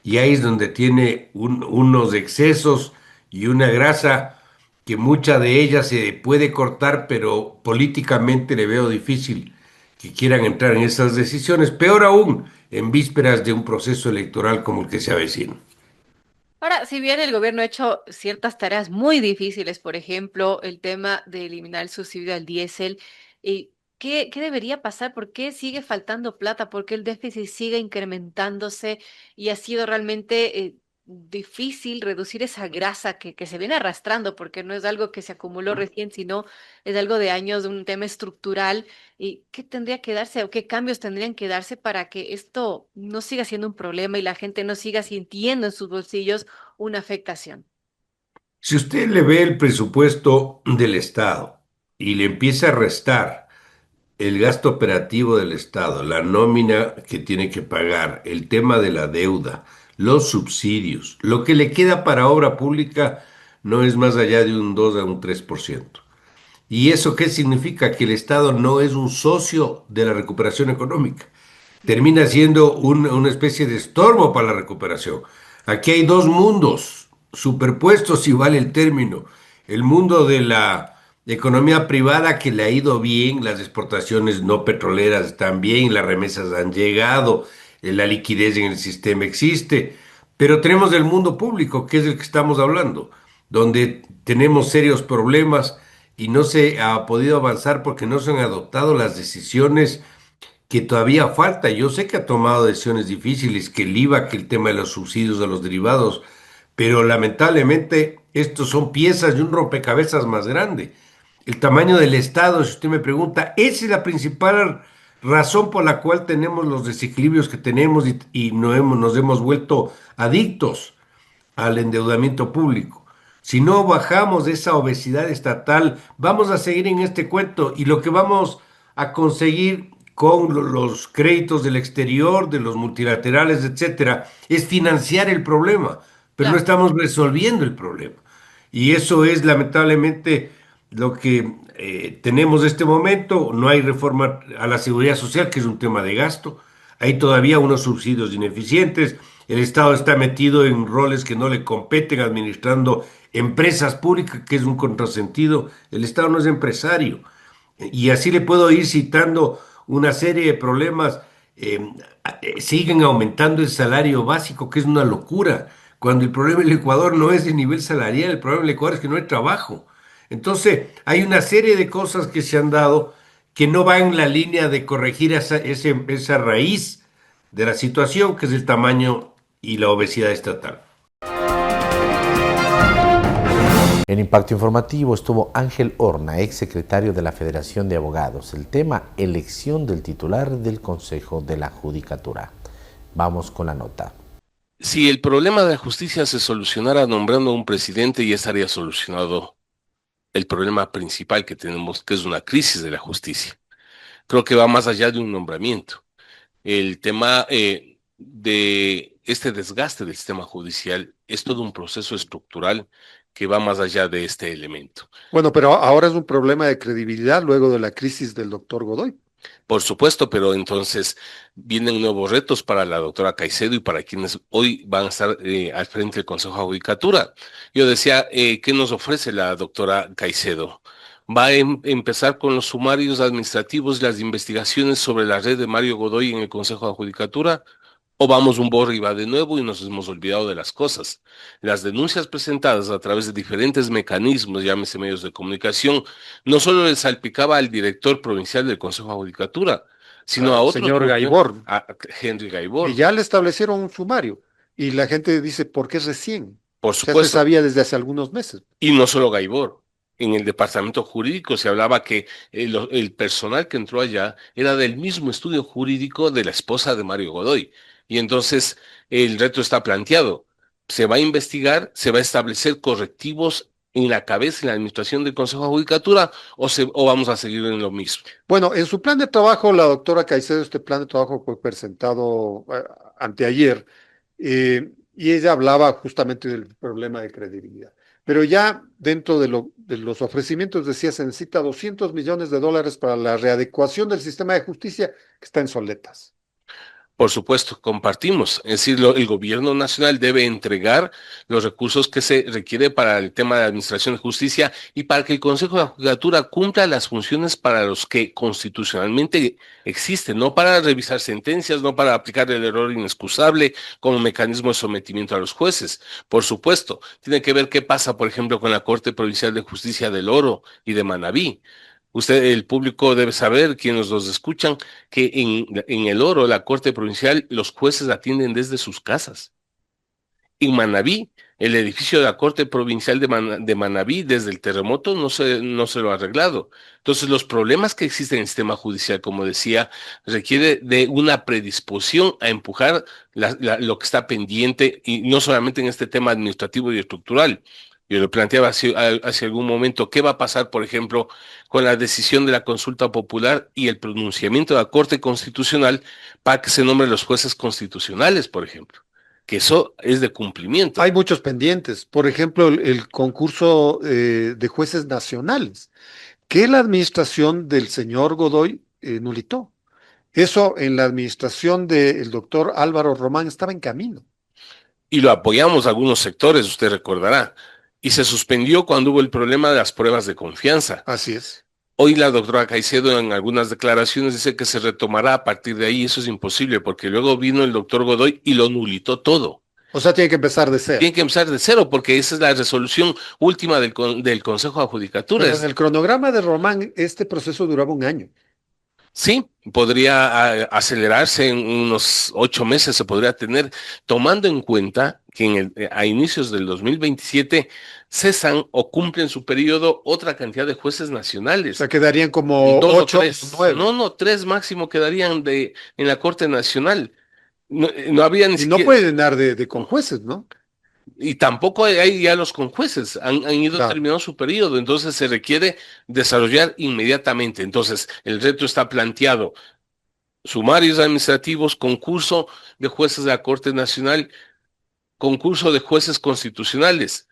Y ahí es donde tiene unos excesos y una grasa que mucha de ella se puede cortar, pero políticamente le veo difícil que quieran entrar en esas decisiones, peor aún en vísperas de un proceso electoral como el que se avecina. Ahora, si bien el gobierno ha hecho ciertas tareas muy difíciles, por ejemplo, el tema de eliminar el subsidio al diésel, ¿qué debería pasar? ¿Por qué sigue faltando plata? ¿Por qué el déficit sigue incrementándose? Y ha sido realmente difícil reducir esa grasa que se viene arrastrando, porque no es algo que se acumuló recién, sino es algo de años, de un tema estructural. ¿Y qué tendría que darse o qué cambios tendrían que darse para que esto no siga siendo un problema y la gente no siga sintiendo en sus bolsillos una afectación? Si usted le ve el presupuesto del Estado y le empieza a restar el gasto operativo del Estado, la nómina que tiene que pagar, el tema de la deuda, los subsidios, lo que le queda para obra pública no es más allá de un 2 a un 3%. ¿Y eso qué significa? Que el Estado no es un socio de la recuperación económica. Termina siendo una especie de estorbo para la recuperación. Aquí hay dos mundos superpuestos, si vale el término. El mundo de la economía privada, que le ha ido bien, las exportaciones no petroleras están bien, las remesas han llegado, la liquidez en el sistema existe, pero tenemos el mundo público, que es el que estamos hablando, donde tenemos serios problemas y no se ha podido avanzar porque no se han adoptado las decisiones que todavía falta. Yo sé que ha tomado decisiones difíciles, que el IVA, que el tema de los subsidios a los derivados, pero lamentablemente estos son piezas de un rompecabezas más grande. El tamaño del Estado, si usted me pregunta, esa es la principal razón por la cual tenemos los desequilibrios que tenemos y nos hemos vuelto adictos al endeudamiento público. Si no bajamos de esa obesidad estatal, vamos a seguir en este cuento y lo que vamos a conseguir con los créditos del exterior, de los multilaterales, etcétera, es financiar el problema, pero no estamos resolviendo el problema. Y eso es lamentablemente lo que tenemos en este momento. No hay reforma a la seguridad social, que es un tema de gasto. Hay todavía unos subsidios ineficientes. El Estado está metido en roles que no le competen, administrando empresas públicas, que es un contrasentido. El Estado no es empresario. Y así le puedo ir citando una serie de problemas. Siguen aumentando el salario básico, que es una locura, cuando el problema del Ecuador no es el nivel salarial, el problema del Ecuador es que no hay trabajo. Entonces, hay una serie de cosas que se han dado que no van en la línea de corregir esa raíz de la situación, que es el tamaño y la obesidad estatal. En Impacto Informativo estuvo Ángel Horna, ex secretario de la Federación de Abogados. El tema: elección del titular del Consejo de la Judicatura. Vamos con la nota. Si el problema de la justicia se solucionara nombrando a un presidente, ya estaría solucionado el problema principal que tenemos, que es una crisis de la justicia. Creo que va más allá de un nombramiento. El tema de este desgaste del sistema judicial es todo un proceso estructural que va más allá de este elemento. Bueno, pero ahora es un problema de credibilidad luego de la crisis del doctor Godoy. Por supuesto, pero entonces vienen nuevos retos para la doctora Caicedo y para quienes hoy van a estar al frente del Consejo de Judicatura. Yo decía, ¿qué nos ofrece la doctora Caicedo? Va a empezar con los sumarios administrativos y las investigaciones sobre la red de Mario Godoy en el Consejo de Judicatura, O vamos un borra y va de nuevo y nos hemos olvidado de las cosas. Las denuncias presentadas a través de diferentes mecanismos, llámese medios de comunicación, no solo le salpicaba al director provincial del Consejo de Judicatura, sino a otros, señor Gaibor, a Henry Gaibor. y ya le establecieron un sumario. Y la gente dice, ¿por qué recién? Por O sea, supuesto. se sabía desde hace algunos meses. Y no solo Gaibor. En el departamento jurídico se hablaba que el personal que entró allá era del mismo estudio jurídico de la esposa de Mario Godoy. Y entonces el reto está planteado. Se va a investigar, se va a establecer correctivos en la cabeza, en la administración del Consejo de Judicatura, o vamos a seguir en lo mismo. Bueno, en su plan de trabajo, la doctora Caicedo, este plan de trabajo fue presentado anteayer, y ella hablaba justamente del problema de credibilidad. Pero ya dentro de los ofrecimientos decía, se necesita $200 millones para la readecuación del sistema de justicia que está en soletas. Por supuesto, compartimos. Es decir, el gobierno nacional debe entregar los recursos que se requiere para el tema de administración de justicia y para que el Consejo de la Judicatura cumpla las funciones para los que constitucionalmente existen, no para revisar sentencias, no para aplicar el error inexcusable como mecanismo de sometimiento a los jueces. Por supuesto, tiene que ver qué pasa, por ejemplo, con la Corte Provincial de Justicia del Oro y de Manabí. Usted, el público debe saber, quienes los escuchan, que en el Oro, la Corte Provincial, los jueces atienden desde sus casas. En Manabí, el edificio de la Corte Provincial de Manabí, desde el terremoto, no se lo ha arreglado. Entonces, los problemas que existen en el sistema judicial, como decía, requiere de una predisposición a empujar lo que está pendiente, y no solamente en este tema administrativo y estructural. Yo lo planteaba hace algún momento, ¿qué va a pasar, por ejemplo, con la decisión de la consulta popular y el pronunciamiento de la Corte Constitucional para que se nombren los jueces constitucionales, por ejemplo? Que eso es de cumplimiento. Hay muchos pendientes. Por ejemplo, el concurso de jueces nacionales, que la administración del señor Godoy nulitó. Eso en la administración del doctor Álvaro Román estaba en camino. Y lo apoyamos algunos sectores, usted recordará. Y se suspendió cuando hubo el problema de las pruebas de confianza. Así es. Hoy la doctora Caicedo en algunas declaraciones dice que se retomará a partir de ahí. Eso es imposible porque luego vino el doctor Godoy y lo nulitó todo. O sea, tiene que empezar de cero. Tiene que empezar de cero porque esa es la resolución última del Consejo de Judicatura. Pero en el cronograma de Román, este proceso duraba un año. Sí, podría acelerarse en unos 8 meses, se podría tener, tomando en cuenta que a inicios del 2027 cesan o cumplen su periodo otra cantidad de jueces nacionales. O sea, quedarían como 8 o 9. No, 3 máximo quedarían en la Corte Nacional. No había ni siquiera... no pueden dar de conjueces, ¿no? Y tampoco hay ya los conjueces, han ido terminando su periodo, entonces se requiere desarrollar inmediatamente. Entonces, el reto está planteado: sumarios administrativos, concurso de jueces de la Corte Nacional, concurso de jueces constitucionales.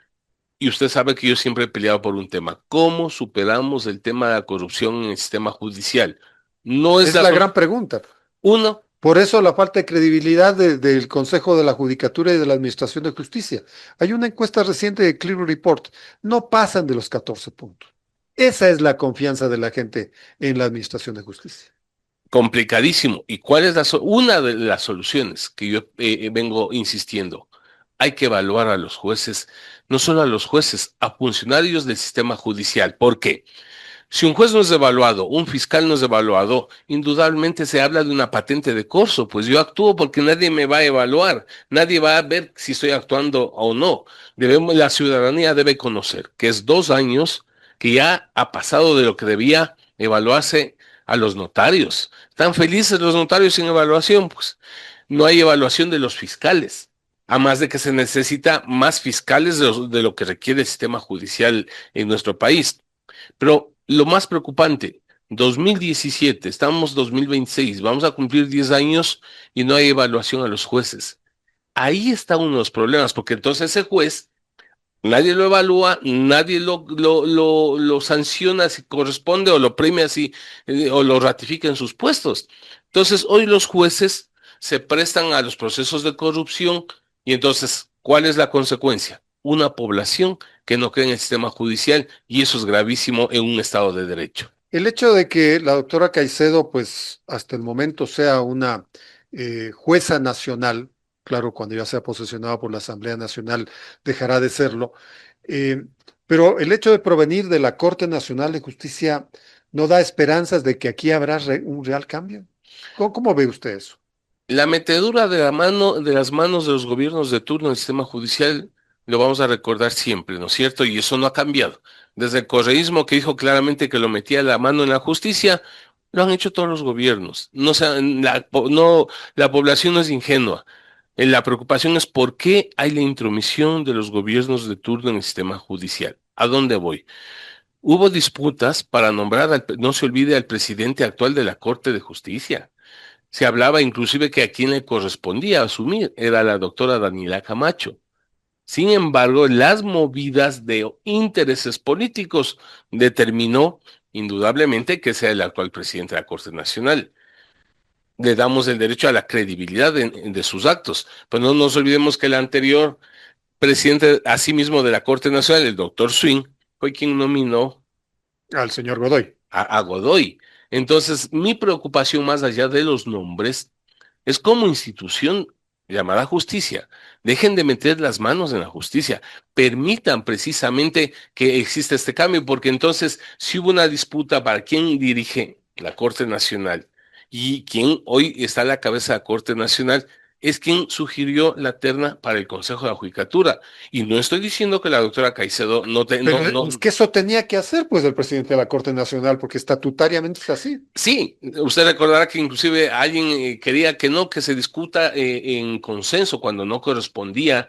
Y usted sabe que yo siempre he peleado por un tema: ¿cómo superamos el tema de la corrupción en el sistema judicial? No es la gran pregunta. Uno. Por eso la falta de credibilidad del Consejo de la Judicatura y de la Administración de Justicia. Hay una encuesta reciente de Clear Report. No pasan de los 14 puntos. Esa es la confianza de la gente en la Administración de Justicia. Complicadísimo. ¿Y cuál es una de las soluciones que yo vengo insistiendo? Hay que evaluar a los jueces, no solo a los jueces, a funcionarios del sistema judicial. ¿Por qué? Si un juez no es evaluado, un fiscal no es evaluado, indudablemente se habla de una patente de corso, pues yo actúo porque nadie me va a evaluar, nadie va a ver si estoy actuando o no. La ciudadanía debe conocer que es 2 años que ya ha pasado de lo que debía evaluarse a los notarios. ¿Están felices los notarios sin evaluación? Pues no hay evaluación de los fiscales, a más de que se necesita más fiscales de lo que requiere el sistema judicial en nuestro país. Pero lo más preocupante, 2017, estamos 2026, vamos a cumplir 10 años y no hay evaluación a los jueces. Ahí está uno de los problemas, porque entonces ese juez, nadie lo evalúa, nadie lo sanciona si corresponde o lo premia o lo ratifica en sus puestos. Entonces, hoy los jueces se prestan a los procesos de corrupción y entonces, ¿cuál es la consecuencia? Una población que no cree en el sistema judicial, y eso es gravísimo en un Estado de Derecho. El hecho de que la doctora Caicedo, pues hasta el momento sea una jueza nacional, claro, cuando ya sea posesionada por la Asamblea Nacional dejará de serlo, pero el hecho de provenir de la Corte Nacional de Justicia no da esperanzas de que aquí habrá un real cambio. ¿Cómo ve usted eso? La metedura de las manos de los gobiernos de turno en el sistema judicial lo vamos a recordar siempre, ¿no es cierto? Y eso no ha cambiado. Desde el correísmo, que dijo claramente que lo metía la mano en la justicia, lo han hecho todos los gobiernos. La población no es ingenua. La preocupación es por qué hay la intromisión de los gobiernos de turno en el sistema judicial. ¿A dónde voy? Hubo disputas para nombrar, no se olvide, al presidente actual de la Corte de Justicia. Se hablaba inclusive que a quien le correspondía asumir era la doctora Daniela Camacho. Sin embargo, las movidas de intereses políticos determinó indudablemente que sea el actual presidente de la Corte Nacional. Le damos el derecho a la credibilidad de sus actos, pero no nos olvidemos que el anterior presidente, asimismo de la Corte Nacional, el doctor Swing, fue quien nominó al señor Godoy. A Godoy. Entonces, mi preocupación más allá de los nombres es como institución llamada justicia. Dejen de meter las manos en la justicia. Permitan precisamente que exista este cambio, porque entonces, si hubo una disputa para quién dirige la Corte Nacional y quien hoy está a la cabeza de la Corte Nacional, es quien sugirió la terna para el Consejo de la Judicatura. Y no estoy diciendo que la doctora Caicedo Es que eso tenía que hacer, pues, el presidente de la Corte Nacional, porque estatutariamente es así. Sí, usted recordará que inclusive alguien quería que se discuta en consenso cuando no correspondía,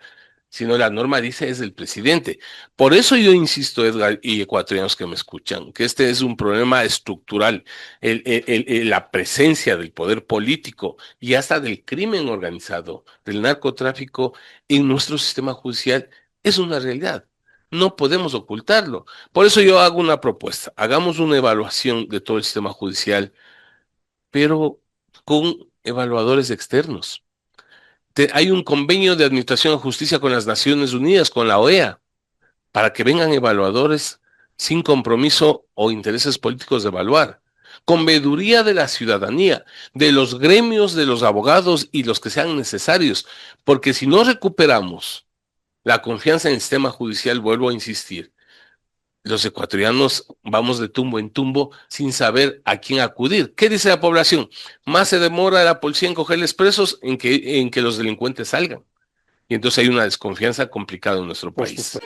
sino la norma dice es del presidente. Por eso yo insisto, Edgar, y ecuatorianos que me escuchan, que este es un problema estructural, la presencia del poder político y hasta del crimen organizado, del narcotráfico en nuestro sistema judicial es una realidad. No podemos ocultarlo. Por eso yo hago una propuesta. Hagamos una evaluación de todo el sistema judicial, pero con evaluadores externos. Hay un convenio de administración de justicia con las Naciones Unidas, con la OEA, para que vengan evaluadores sin compromiso o intereses políticos de evaluar. Con veeduría de la ciudadanía, de los gremios, de los abogados y los que sean necesarios, porque si no recuperamos la confianza en el sistema judicial, vuelvo a insistir, los ecuatorianos vamos de tumbo en tumbo sin saber a quién acudir. ¿Qué dice la población? Más se demora la policía en cogerles presos en que los delincuentes salgan. Y entonces hay una desconfianza complicada en nuestro país.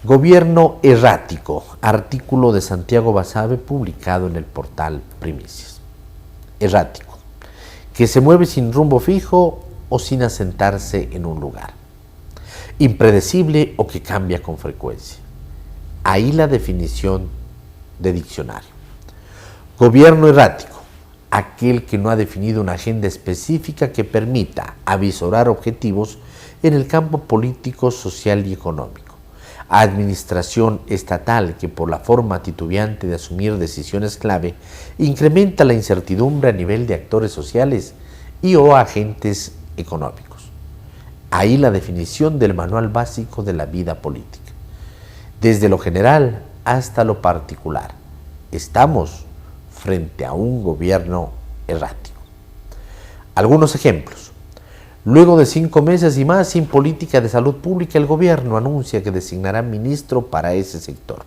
Gobierno errático, artículo de Santiago Basabe publicado en el portal Primicias. Errático, que se mueve sin rumbo fijo o sin asentarse en un lugar. Impredecible o que cambia con frecuencia. Ahí la definición de diccionario. Gobierno errático, aquel que no ha definido una agenda específica que permita avisorar objetivos en el campo político, social y económico. Administración estatal que por la forma titubeante de asumir decisiones clave incrementa la incertidumbre a nivel de actores sociales y o agentes económicos. Ahí la definición del manual básico de la vida política. Desde lo general hasta lo particular, estamos frente a un gobierno errático. Algunos ejemplos. Luego de 5 meses y más sin política de salud pública, el gobierno anuncia que designará ministro para ese sector.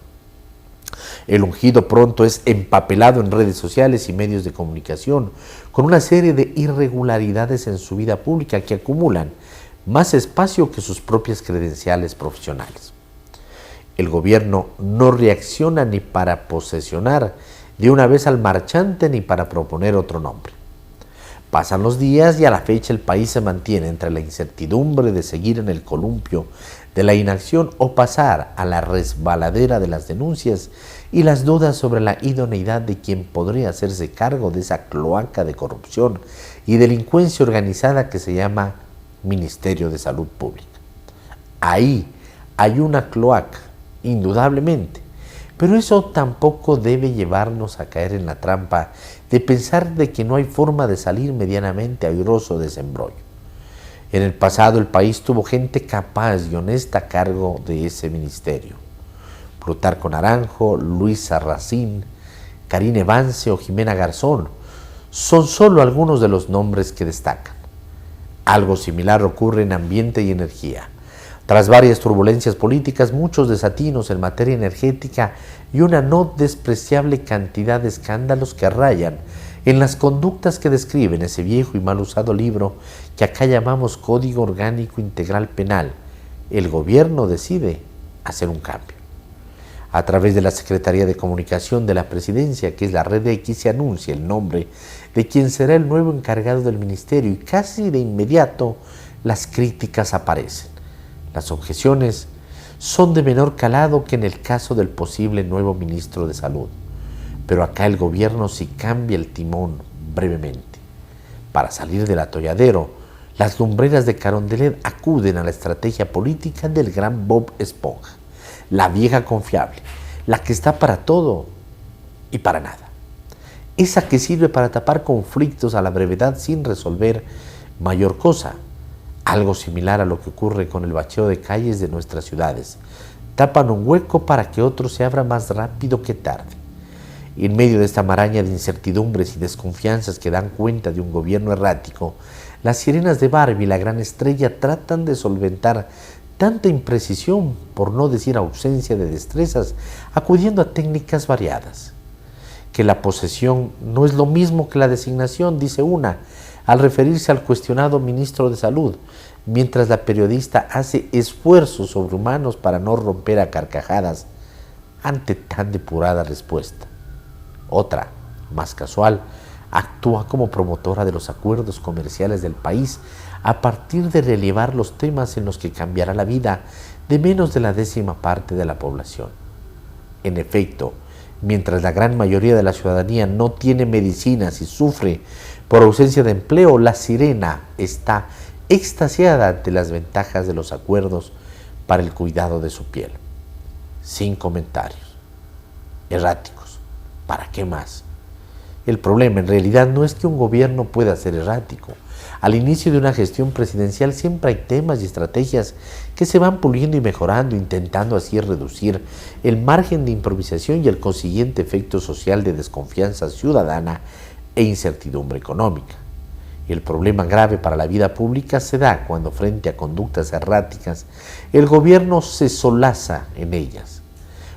El ungido pronto es empapelado en redes sociales y medios de comunicación con una serie de irregularidades en su vida pública que acumulan más espacio que sus propias credenciales profesionales. El gobierno no reacciona ni para posesionar de una vez al marchante ni para proponer otro nombre. Pasan los días y a la fecha el país se mantiene entre la incertidumbre de seguir en el columpio de la inacción o pasar a la resbaladera de las denuncias y las dudas sobre la idoneidad de quien podría hacerse cargo de esa cloaca de corrupción y delincuencia organizada que se llama Ministerio de Salud Pública. Ahí hay una cloaca, indudablemente, pero eso tampoco debe llevarnos a caer en la trampa de pensar de que no hay forma de salir medianamente airoso de ese embrollo. En el pasado el país tuvo gente capaz y honesta a cargo de ese ministerio. Plutarco Naranjo, Luis Sarracín, Karine Vance o Jimena Garzón son solo algunos de los nombres que destacan. Algo similar ocurre en ambiente y energía. Tras varias turbulencias políticas, muchos desatinos en materia energética y una no despreciable cantidad de escándalos que rayan en las conductas que describen ese viejo y mal usado libro que acá llamamos Código Orgánico Integral Penal, el gobierno decide hacer un cambio. A través de la Secretaría de Comunicación de la Presidencia, que es la Red X, se anuncia el nombre de quien será el nuevo encargado del ministerio y casi de inmediato las críticas aparecen. Las objeciones son de menor calado que en el caso del posible nuevo ministro de Salud, pero acá el gobierno sí cambia el timón brevemente. Para salir del atolladero, las lumbreras de Carondelet acuden a la estrategia política del gran Bob Esponja, la vieja confiable, la que está para todo y para nada. Esa que sirve para tapar conflictos a la brevedad sin resolver mayor cosa. Algo similar a lo que ocurre con el bacheo de calles de nuestras ciudades. Tapan un hueco para que otro se abra más rápido que tarde. Y en medio de esta maraña de incertidumbres y desconfianzas que dan cuenta de un gobierno errático, las sirenas de Barbie, la gran estrella, tratan de solventar tanta imprecisión, por no decir ausencia de destrezas, acudiendo a técnicas variadas. Que la posesión no es lo mismo que la designación, dice una, al referirse al cuestionado ministro de Salud, mientras la periodista hace esfuerzos sobrehumanos para no romper a carcajadas ante tan depurada respuesta. Otra, más casual, actúa como promotora de los acuerdos comerciales del país a partir de relevar los temas en los que cambiará la vida de menos de la 10ª parte de la población. En efecto, mientras la gran mayoría de la ciudadanía no tiene medicinas y sufre por ausencia de empleo, la sirena está extasiada ante las ventajas de los acuerdos para el cuidado de su piel. Sin comentarios. Erráticos. ¿Para qué más? El problema en realidad no es que un gobierno pueda ser errático. Al inicio de una gestión presidencial siempre hay temas y estrategias que se van puliendo y mejorando, intentando así reducir el margen de improvisación y el consiguiente efecto social de desconfianza ciudadana e incertidumbre económica. Y el problema grave para la vida pública se da cuando, frente a conductas erráticas, el gobierno se solaza en ellas,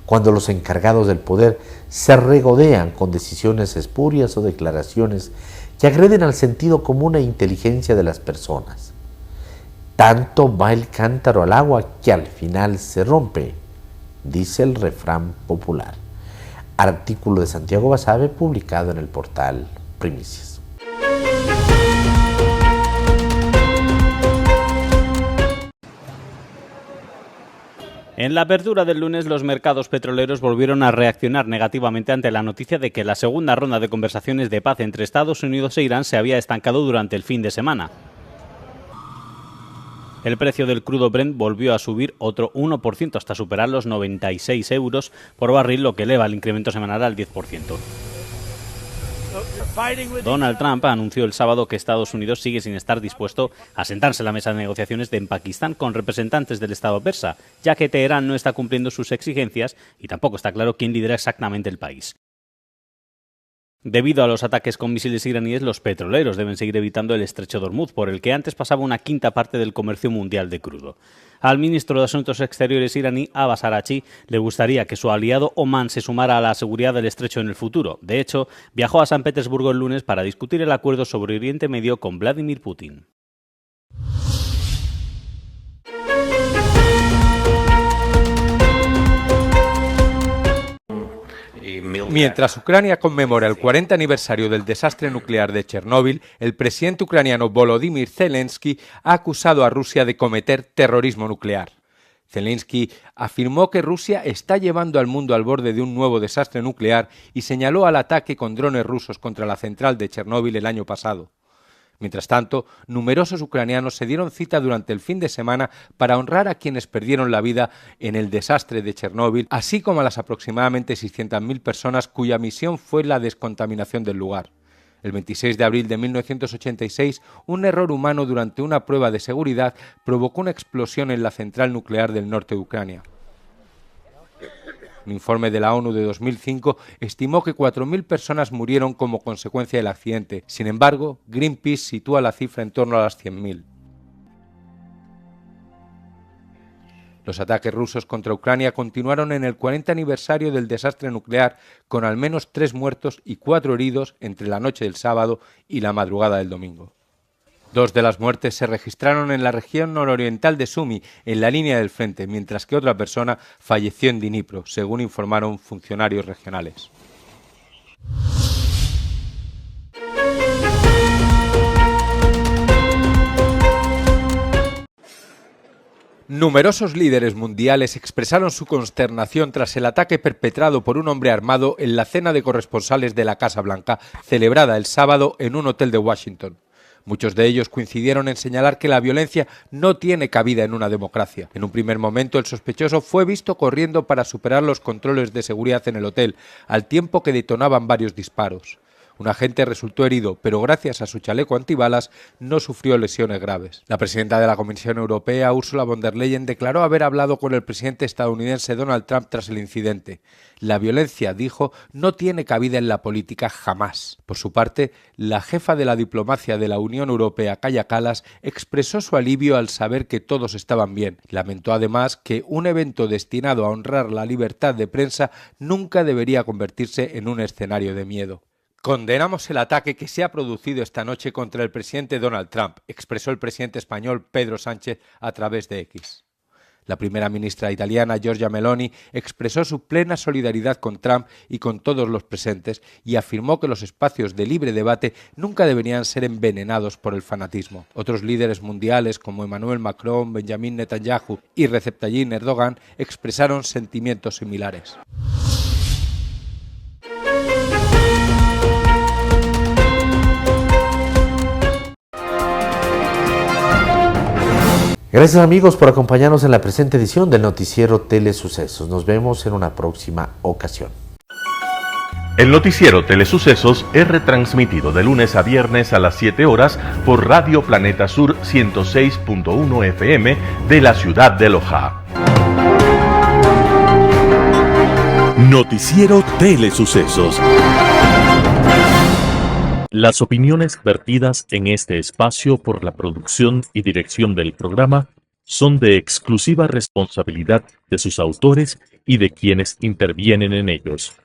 cuando los encargados del poder se regodean con decisiones espurias o declaraciones que agreden al sentido común e inteligencia de las personas. Tanto va el cántaro al agua que al final se rompe, dice el refrán popular. Artículo de Santiago Basabe publicado en el portal Primicias. En la apertura del lunes, los mercados petroleros volvieron a reaccionar negativamente ante la noticia de que la segunda ronda de conversaciones de paz entre Estados Unidos e Irán se había estancado durante el fin de semana. El precio del crudo Brent volvió a subir otro 1% hasta superar los 96 euros por barril, lo que eleva el incremento semanal al 10%. Donald Trump anunció el sábado que Estados Unidos sigue sin estar dispuesto a sentarse a la mesa de negociaciones en Pakistán con representantes del Estado persa, ya que Teherán no está cumpliendo sus exigencias y tampoco está claro quién lidera exactamente el país. Debido a los ataques con misiles iraníes, los petroleros deben seguir evitando el estrecho de Hormuz, por el que antes pasaba una quinta parte del comercio mundial de crudo. Al ministro de Asuntos Exteriores iraní, Abbas Araghchi, le gustaría que su aliado Omán se sumara a la seguridad del estrecho en el futuro. De hecho, viajó a San Petersburgo el lunes para discutir el acuerdo sobre Oriente Medio con Vladimir Putin. Mientras Ucrania conmemora el 40 aniversario del desastre nuclear de Chernóbil, el presidente ucraniano Volodymyr Zelensky ha acusado a Rusia de cometer terrorismo nuclear. Zelensky afirmó que Rusia está llevando al mundo al borde de un nuevo desastre nuclear y señaló al ataque con drones rusos contra la central de Chernóbil el año pasado. Mientras tanto, numerosos ucranianos se dieron cita durante el fin de semana para honrar a quienes perdieron la vida en el desastre de Chernóbil, así como a las aproximadamente 600.000 personas cuya misión fue la descontaminación del lugar. El 26 de abril de 1986, un error humano durante una prueba de seguridad provocó una explosión en la central nuclear del norte de Ucrania. Un informe de la ONU de 2005 estimó que 4.000 personas murieron como consecuencia del accidente. Sin embargo, Greenpeace sitúa la cifra en torno a las 100.000. Los ataques rusos contra Ucrania continuaron en el 40 aniversario del desastre nuclear, con al menos 3 muertos y 4 heridos entre la noche del sábado y la madrugada del domingo. 2 de las muertes se registraron en la región nororiental de Sumy, en la línea del frente, mientras que otra persona falleció en Dnipro, según informaron funcionarios regionales. Numerosos líderes mundiales expresaron su consternación tras el ataque perpetrado por un hombre armado en la cena de corresponsales de la Casa Blanca, celebrada el sábado en un hotel de Washington. Muchos de ellos coincidieron en señalar que la violencia no tiene cabida en una democracia. En un primer momento, el sospechoso fue visto corriendo para superar los controles de seguridad en el hotel, al tiempo que detonaban varios disparos. Un agente resultó herido, pero gracias a su chaleco antibalas no sufrió lesiones graves. La presidenta de la Comisión Europea, Ursula von der Leyen, declaró haber hablado con el presidente estadounidense Donald Trump tras el incidente. La violencia, dijo, no tiene cabida en la política jamás. Por su parte, la jefa de la diplomacia de la Unión Europea, Kaja Kallas, expresó su alivio al saber que todos estaban bien. Lamentó además que un evento destinado a honrar la libertad de prensa nunca debería convertirse en un escenario de miedo. Condenamos el ataque que se ha producido esta noche contra el presidente Donald Trump, expresó el presidente español Pedro Sánchez a través de X. La primera ministra italiana, Giorgia Meloni, expresó su plena solidaridad con Trump y con todos los presentes y afirmó que los espacios de libre debate nunca deberían ser envenenados por el fanatismo. Otros líderes mundiales como Emmanuel Macron, Benjamin Netanyahu y Recep Tayyip Erdogan expresaron sentimientos similares. Gracias amigos por acompañarnos en la presente edición del noticiero Telesucesos. Nos vemos en una próxima ocasión. El noticiero Telesucesos es retransmitido de lunes a viernes a las 7 horas por Radio Planeta Sur 106.1 FM de la ciudad de Loja. Noticiero Telesucesos. Las opiniones vertidas en este espacio por la producción y dirección del programa son de exclusiva responsabilidad de sus autores y de quienes intervienen en ellos.